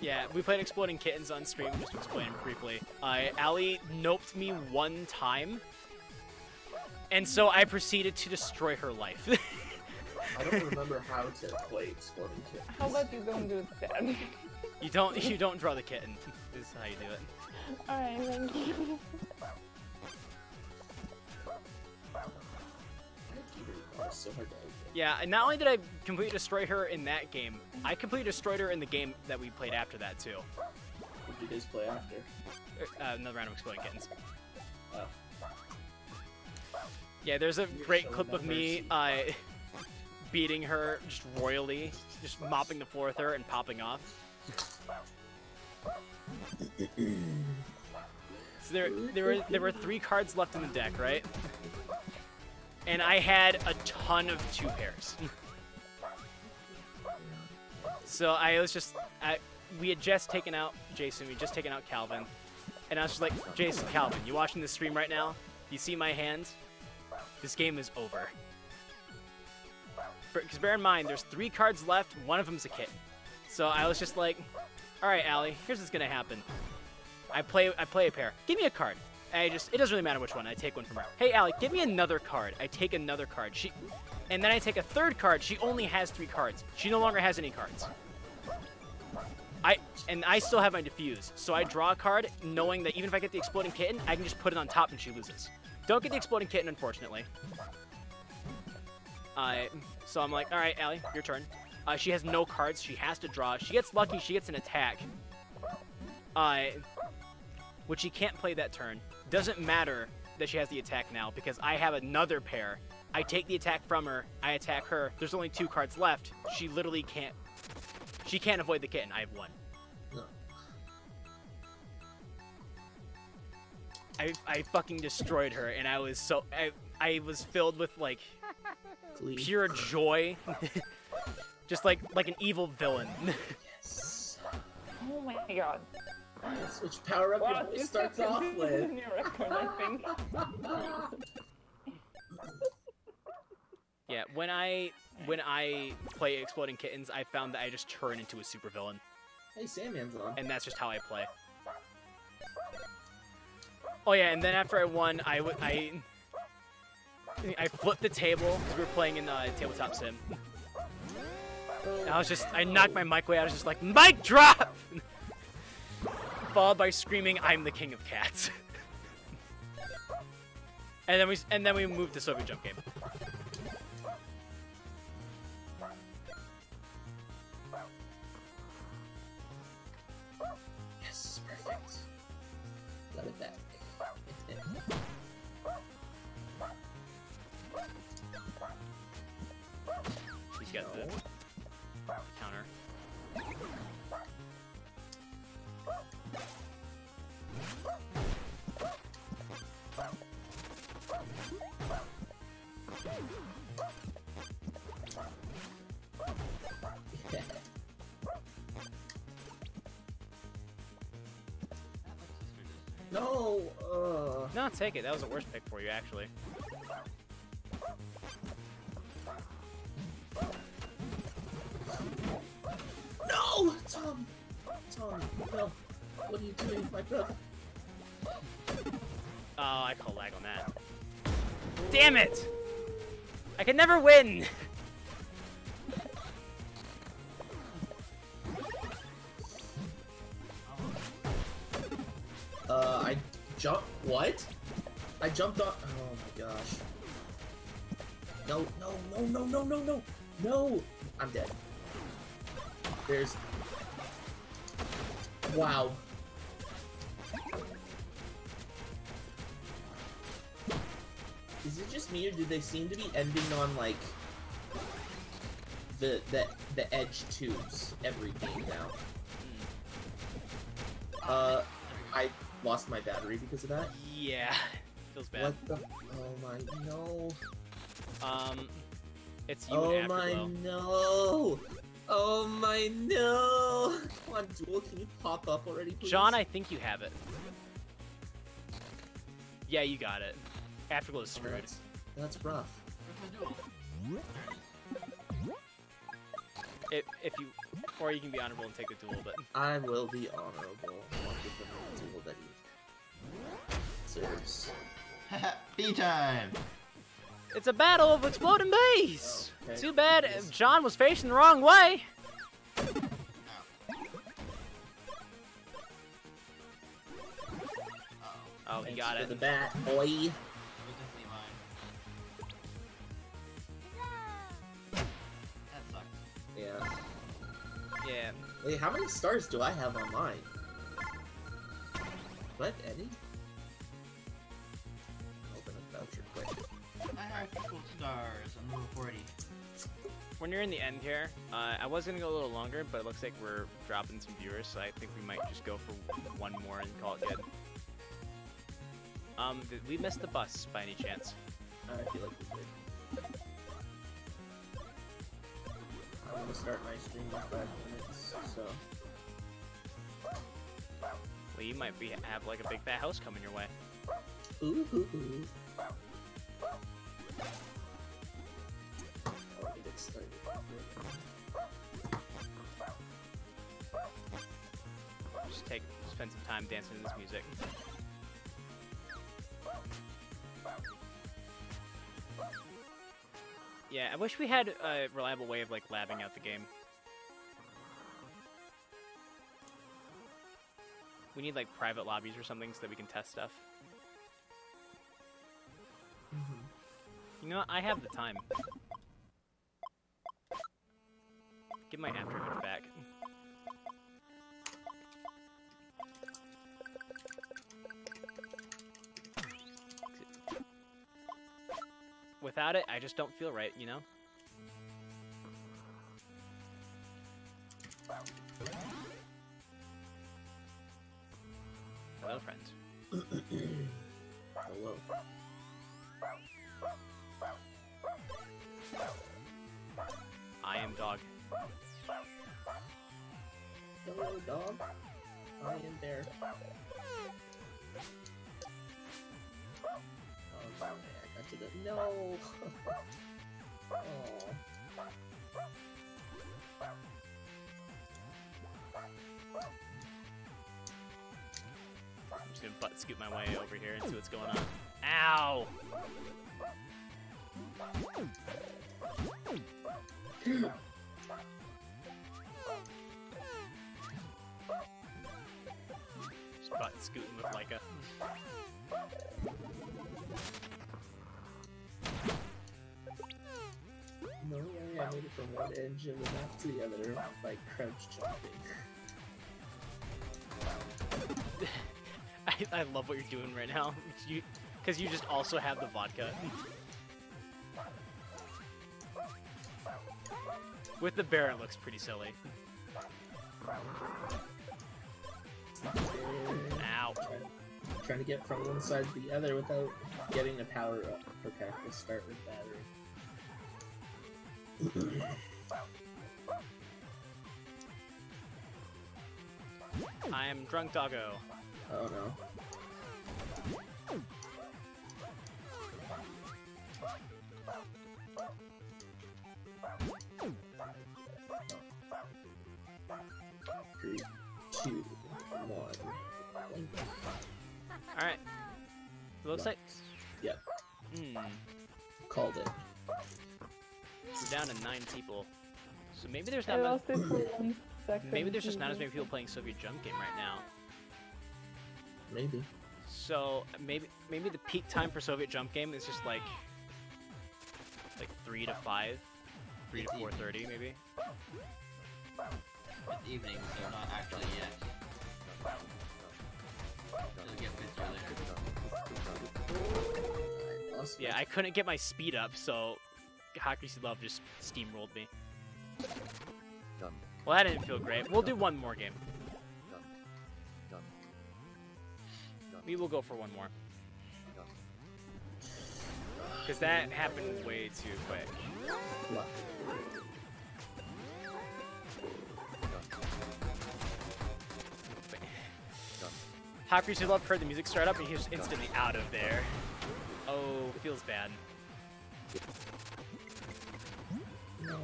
Yeah, we played Exploding Kittens on stream, just to explain briefly. Allie noped me one time, and so I proceeded to destroy her life. I don't remember how to play Exploding Kittens. How about you don't do that? You don't draw the kitten. This is how you do it. Alright, thank you. So hard to open. Yeah, and not only did I completely destroy her in that game, I completely destroyed her in the game that we played after that too. What did you guys play after? Another round of Exploding Kittens. Oh. Yeah, there's a great clip of me beating her just royally, just mopping the floor with her and popping off. So there were 3 cards left in the deck, right? And I had a ton of 2 pairs. So we had just taken out Jason, we had just taken out Calvin, and I was just like, Jason, Calvin, you watching this stream right now? You see my hands? This game is over. Because bear in mind, there's 3 cards left, one of them's a kitten. So I was just like, all right, Allie, here's what's gonna happen. I play a pair. Give me a card. It doesn't really matter which one. I take one from her. Hey, Allie, give me another card. I take another card. And then I take a third card. She only has 3 cards. She no longer has any cards. I still have my diffuse. So I draw a card knowing that even if I get the Exploding Kitten, I can just put it on top and she loses. Don't get the Exploding Kitten, unfortunately. So I'm like, all right, Allie, your turn. She has no cards. She has to draw. She gets lucky. She gets an attack. Which she can't play that turn. Doesn't matter that she has the attack now because I have another pair. I take the attack from her. I attack her. There's only 2 cards left. She literally can't. She can't avoid the kitten. I have 1. No. I fucking destroyed her, and I was so I was filled with like pure joy, just like an evil villain. Yes. Oh my god. That's which power up your voice starts off with. New record, I think. Yeah, when I play Exploding Kittens, I found that I just turn into a supervillain. Hey, Sandman's on. And that's just how I play. Oh yeah, and then after I won, I flipped the table because we were playing in Tabletop Sim. And I knocked my mic away. I was just like, mic drop, followed by screaming, "I'm the king of cats." and then we moved to Soviet Jump Game. Yes, perfect. Got it back. He's got the counter. No! No, take it. That was the worst pick for you, actually. No! Tom! Tom, no. What are you doing, my brother? Oh, I call lag on that. Damn it! I can never win! I jumped. What? I jumped on. Oh my gosh. No, no, no, no, no, no, no. No! I'm dead. There's. Wow. Is it just me, or do they seem to be ending on like the edge tubes every game now? I lost my battery because of that. Yeah, feels bad. What the? Oh my no. It's you Oh and my Afterglow. no. Oh my no. on Duel, can you pop up already, please? John, I think you have it. Yeah, you got it. Afterglow is screwed. That's rough. If you, or you can be honorable and take the duel, but I will be honorable. I'll give them the duel that he deserves. Bee time! it's a battle of exploding bees. Okay. Too bad John was facing the wrong way. Oh, he got it. The bat, boy. It was definitely mine. That sucks. Yeah. Yeah. Wait, how many stars do I have on mine? What, Eddie? Open a voucher quick. I have equal stars. I'm level 40. We're nearing the end here. I was gonna go a little longer, but it looks like we're dropping some viewers, so I think we might just go for one more and call it good. Did we miss the bus by any chance? I feel like we did. I'm gonna start my stream in 5 minutes, so... Well, you might have like a big fat house coming your way. Ooh, ooh, ooh. Oh, we get started. Just spend some time dancing to this music. Yeah, I wish we had a reliable way of like labbing out the game. We need like private lobbies or something so that we can test stuff. You know what? I have the time. Give my after image back. Without it, I just don't feel right, you know? Hello, friends. Hello. I am dog. Hello, dog. I am there. Oh, man, I got to the... No! Oh. I'm just gonna butt scoot my way over here and see what's going on. Ow! Just butt scooting with Leica. No way I made it from one edge of the map to the other by crouch jumping. I love what you're doing right now. Because you just also have the vodka. With the bear, it looks pretty silly. Ow. Trying to get from one side to the other without getting a power up. Okay, let's start with battery. I am drunk doggo. Oh no. Three, two, one. Alright. It looks like... Yep. Called it. We're down to 9 people. So maybe there's I not lost it for 1 second. maybe there's just not as many people playing Soviet Jump Game right now. Maybe. So maybe the peak time for Soviet Jump Game is just like 3 to 5, 3 to 4:30 maybe. It's evening, so not actually yet. It'll get busier later. Awesome. Yeah, I couldn't get my speed up, so Hockey Love just steamrolled me. Well, that didn't feel great. We'll do one more game. We will go for one more. Because that happened way too quick. What? Hot Greasy Love heard the music start up and he's just instantly out of there. Oh, feels bad. No.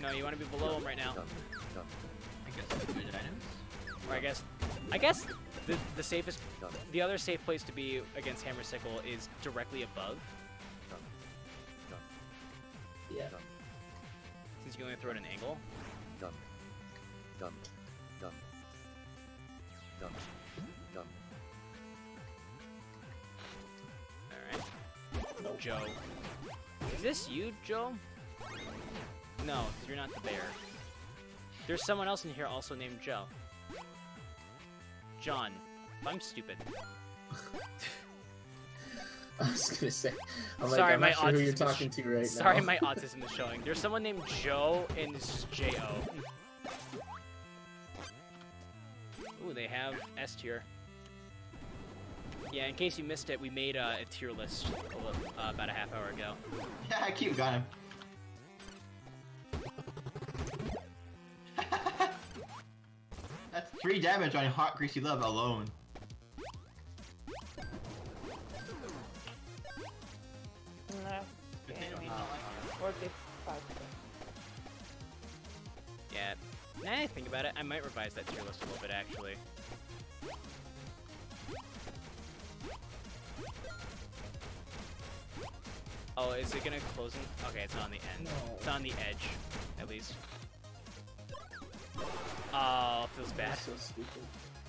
No, you want to be below him right now. I guess that's good items. Or I guess the safest, the other safe place to be against Hammer Sickle is directly above. Yeah. Since you only throw it at an angle. Alright. Joe. Is this you, Joe? No, because you're not the bear. There's someone else in here also named Joe. John. I'm stupid. I was gonna say. Sorry, I'm my not sure who autism you're is talking to right now. Sorry, my autism is showing. There's someone named Joe, and it's just J-O. Ooh, they have S tier. Yeah, in case you missed it, we made a tier list about a half hour ago. Yeah, I keep got him. That's 3 damage on Hot Greasy Love alone. Nah, Potato gaming. not like 45. Yeah, now I think about it, I might revise that tier list a little bit, actually. Oh, is it gonna close in? Okay, it's on the end. No. It's on the edge, at least. Oh, feels bad. That's so stupid.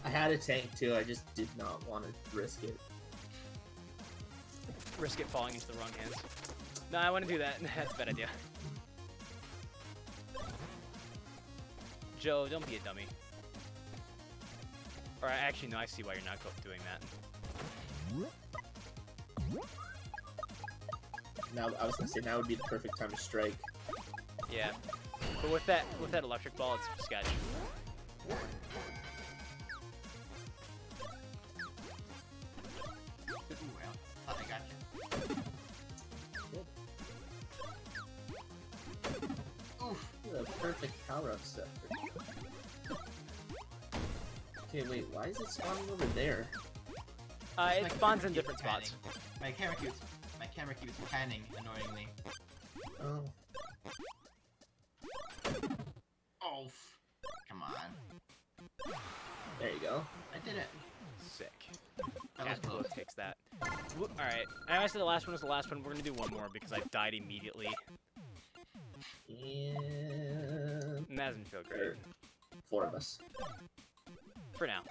I had a tank too, I just did not want to risk it. Risk it falling into the wrong hands. No, I want to do that. That's a bad idea. Joe, don't be a dummy. Or actually, no, I see why you're not doing that. Now I was gonna say now would be the perfect time to strike. Yeah, but with that electric ball, it's sketch. Ooh, well, thought I got you. Oof. The perfect power-up set. Okay, wait, why is it spawning over there? It My spawns camera in different keeps panning. spots. My camera keeps panning annoyingly. Oh. Oh, come on. There you go. I did it. Sick. That was Cat close. takes that. Alright, I know I said the last one was the last one. We're gonna do one more because I died immediately. And And that doesn't feel great. 4 of us. For now.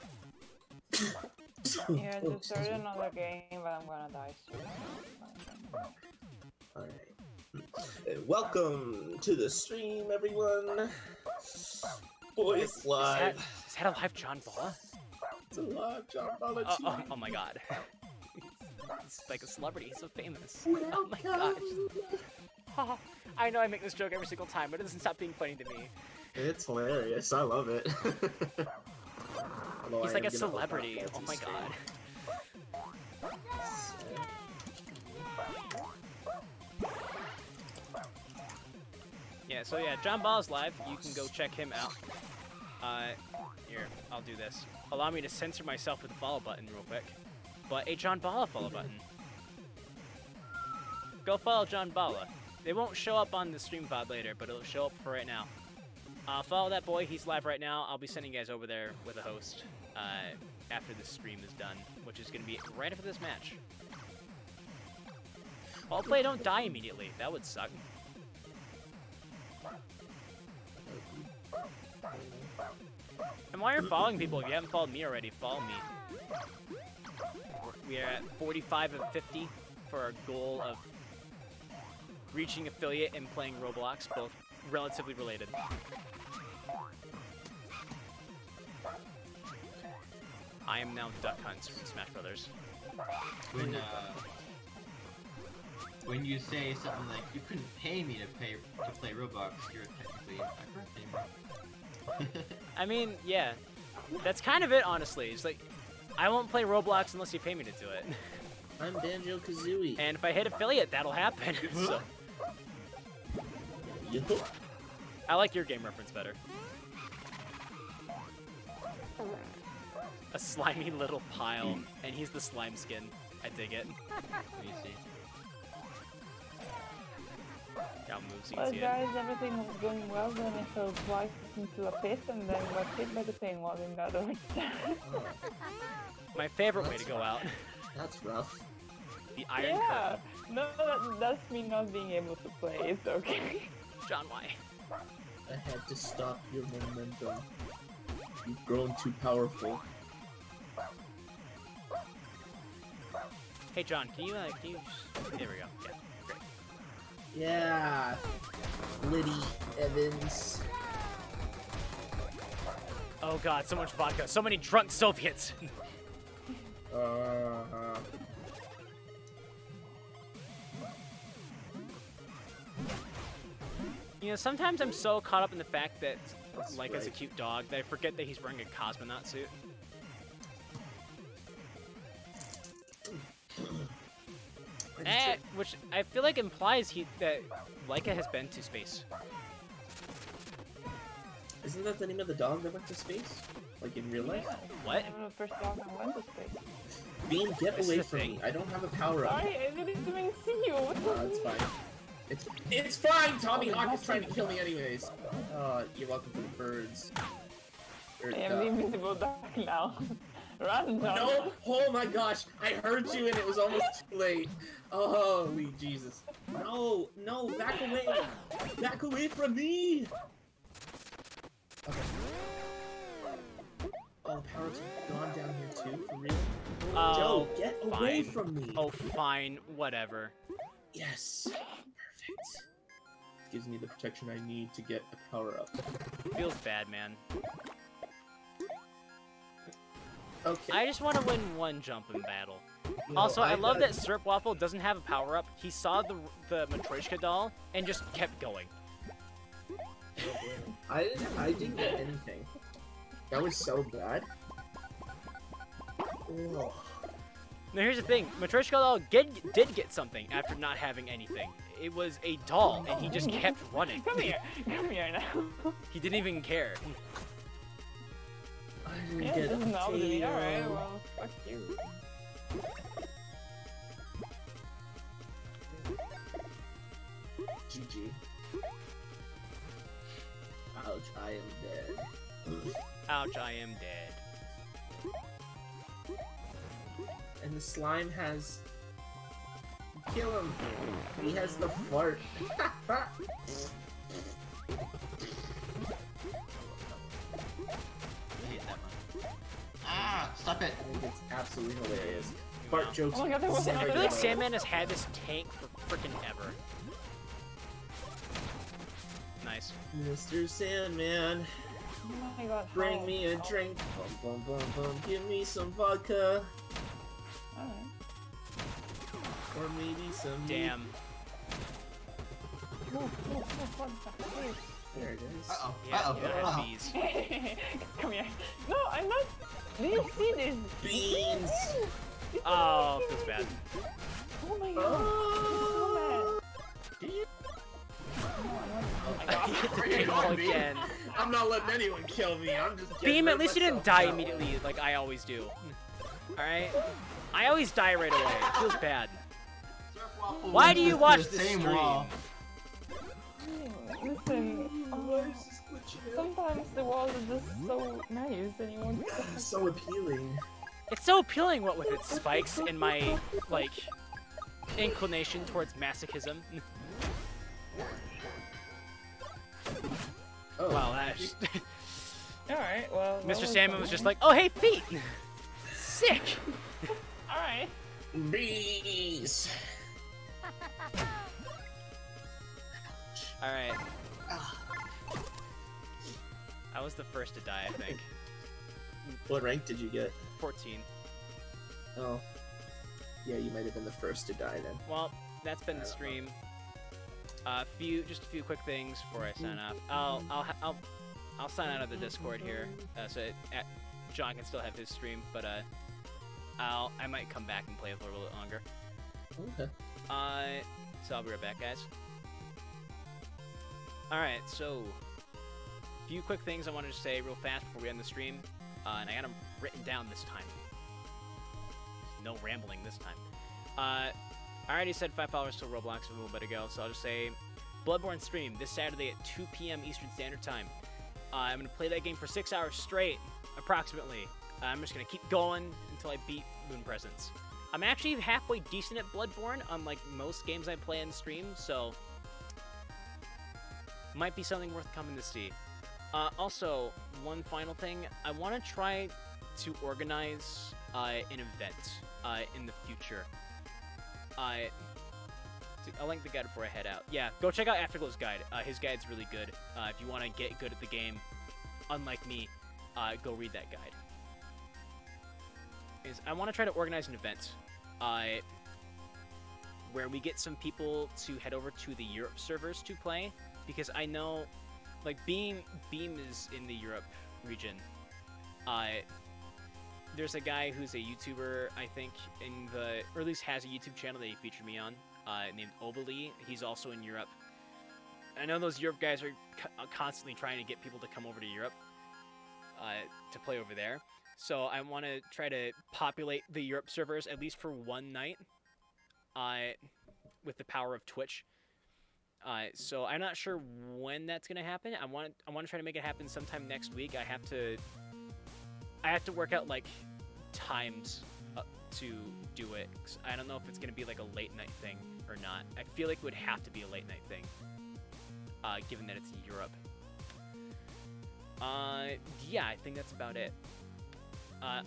Yeah, Oh, just started another game, but I'm gonna die soon. Alright. Welcome to the stream, everyone. Boys live. Is that a live John Balla? It's a live John Balla Oh my god. He's like a celebrity, he's so famous. Oh my gosh. I know I make this joke every single time, but it doesn't stop being funny to me. It's hilarious. I love it. He's like a celebrity. Oh my god. Yeah, so yeah, John Balla's live. You can go check him out. Here, I'll do this. Allow me to censor myself with the follow button real quick. But a John Balla follow button. Go follow John Balla. It won't show up on the stream VOD later, but it'll show up for right now. Follow that boy. He's live right now. I'll be sending you guys over there with a host after the stream is done, which is going to be right after this match. Hopefully I don't die immediately. That would suck. And while you're following people, if you haven't followed me already, follow me. We are at 45 of 50 for our goal of reaching affiliate and playing Roblox, both relatively related. I am now Duck Hunt from Smash Brothers. When you say something like you couldn't pay me to play Roblox, you're technically a gamer. I mean, yeah, that's kind of it, honestly. It's like, I won't play Roblox unless you pay me to do it. I'm Banjo-Kazooie. And if I hit affiliate, that'll happen. So, Yup. I like your game reference better. A slimy little pile, and he's the slime skin. I dig it. Let me see. Got moves, you can Well, see it. guys, everything was going well, then I fell twice into a pit and then got hit by the paintball in the other My favorite way to go out. That's rough. The Iron Yeah, Curtain. no, that's me not being able to play, it's okay. John, why? I had to stop your momentum. You've grown too powerful. Hey, John, can you just... There we go. Yeah, great. Yeah. Liddy Evans. Oh god, so much vodka. So many drunk Soviets. You know, sometimes I'm so caught up in the fact that That's Laika's right. a cute dog that I forget that he's wearing a cosmonaut suit. Which I feel like implies that Laika has been to space. Isn't that the name of the dog that went to space? Like in real life? What? I'm the first dog I went to space. Bean, get This away is a from thing. me. I don't have a power up. Sorry, I didn't even see you. It's fine. It's fine! Tommy Hawk is trying to kill me anyways. You're welcome for the birds. Or I am the invisible duck now. Run, John. No! Oh my gosh! I heard you and it was almost too late. Oh, holy Jesus. No! No! Back away! Back away from me! Okay. Oh, the power-ups have gone down here too? For real? Oh, Joe, get away fine. from me! Oh, fine. Whatever. Yes! Perfect. Gives me the protection I need to get a power-up. Feels bad, man. Okay. I just want to win one jump in battle. You know, Also, I love gotta- that Syrup Waffle doesn't have a power-up. He saw the Matryoshka doll and just kept going. I didn't get anything. That was so bad. Oh. Now here's the thing, Matryoshka doll did get something after not having anything. It was a doll, and he just kept running. Come here now. He didn't even care. I didn't Yeah, get this is a not me. potato. Alright, well, fuck you. GG. Ouch, I am dead. Ouch, I am dead. And the slime has... Kill him! He has the fart. I hate that one. Ah! Stop it! I think it's absolutely hilarious. Fart jokes. Oh my God, there was I another feel like one. Sandman has had this tank for frickin' ever. Nice. Mr. Sandman, Oh my god. bring how? me a drink. Bum, bum, bum, bum. Give me some vodka. Alright. Or maybe some... Damn. Move, what the hell? There it is. Uh-oh. Yeah, Uh-oh. you gotta Uh-oh. have bees. Come here. No, I'm not. Do you see this? Beans! Oh, feels bad. Oh my god. Oh! Oh my god. He hit the Where you paintball going, Beam? again. I'm not letting anyone kill me. I'm just getting Beam, rid at of least you didn't myself die now. immediately like I always do. Alright? I always die right away. It feels bad. Surf Waffle Why went do you to watch the this same stream? wall. Listen, Why is this glitching out? sometimes the walls are just so nice and you want to. It's so appealing. It's so appealing, what with its spikes and my, like, inclination towards masochism. Oh, Wow, that's... Alright, well. Mr. Salmon was just like, oh, hey, feet! Sick! Alright. bees. Alright. I was the first to die, I think. What rank did you get? 14. Oh, yeah, you might have been the first to die then. Well, that's been the stream. Just a few quick things before I sign off. I'll sign out of the Discord here, John can still have his stream, but I might come back and play for a little bit longer. Okay. So I'll be right back, guys. All right, so a few quick things I wanted to say real fast before we end the stream, and I gotta written down this time. No rambling this time. I already said 5 followers to Roblox a little bit ago, so I'll just say Bloodborne stream this Saturday at 2 p.m. Eastern Standard Time. I'm going to play that game for 6 hours straight, approximately. I'm just going to keep going until I beat Moon Presence. I'm actually halfway decent at Bloodborne, unlike most games I play on stream, so might be something worth coming to see. Also, one final thing, I want to try to organize an event in the future. I'll link the guide before I head out. Yeah, go check out Afterglow's guide. His guide's really good. If you want to get good at the game, unlike me, go read that guide. I want to try to organize an event where we get some people to head over to the Europe servers to play, because I know, like, Beam is in the Europe region. There's a guy who's a YouTuber, I think, or at least has a YouTube channel that he featured me on, named Obali. He's also in Europe. I know those Europe guys are constantly trying to get people to come over to Europe to play over there. So I want to try to populate the Europe servers at least for one night with the power of Twitch. So I'm not sure when that's gonna happen. I want to try to make it happen sometime next week. I have to work out like times to do it. I don't know if it's gonna be like a late night thing or not. I feel like it would have to be a late night thing, given that it's in Europe. Yeah, I think that's about it.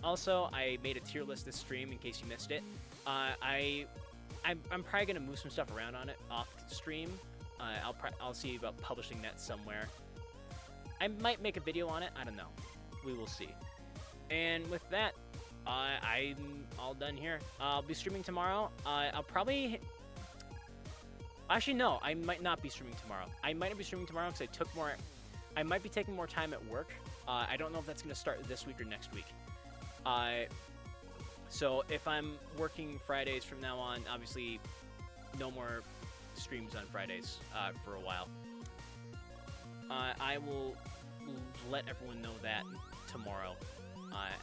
Also, I made a tier list this stream in case you missed it. I'm probably gonna move some stuff around on it off stream. I'll see about publishing that somewhere. I might make a video on it. I don't know. We will see. And with that, I'm all done here. I'll be streaming tomorrow. I'll probably... Actually, no. I might not be streaming tomorrow. I might not be streaming tomorrow because I might be taking more time at work. I don't know if that's going to start this week or next week. So if I'm working Fridays from now on, obviously no more streams on Fridays for a while. I will let everyone know that tomorrow,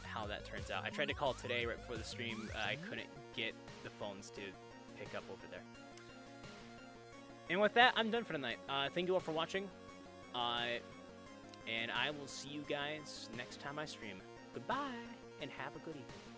how that turns out. I tried to call today right before the stream. I couldn't get the phones to pick up over there. And with that, I'm done for tonight. Thank you all for watching. And I will see you guys next time I stream. Goodbye, and have a good evening.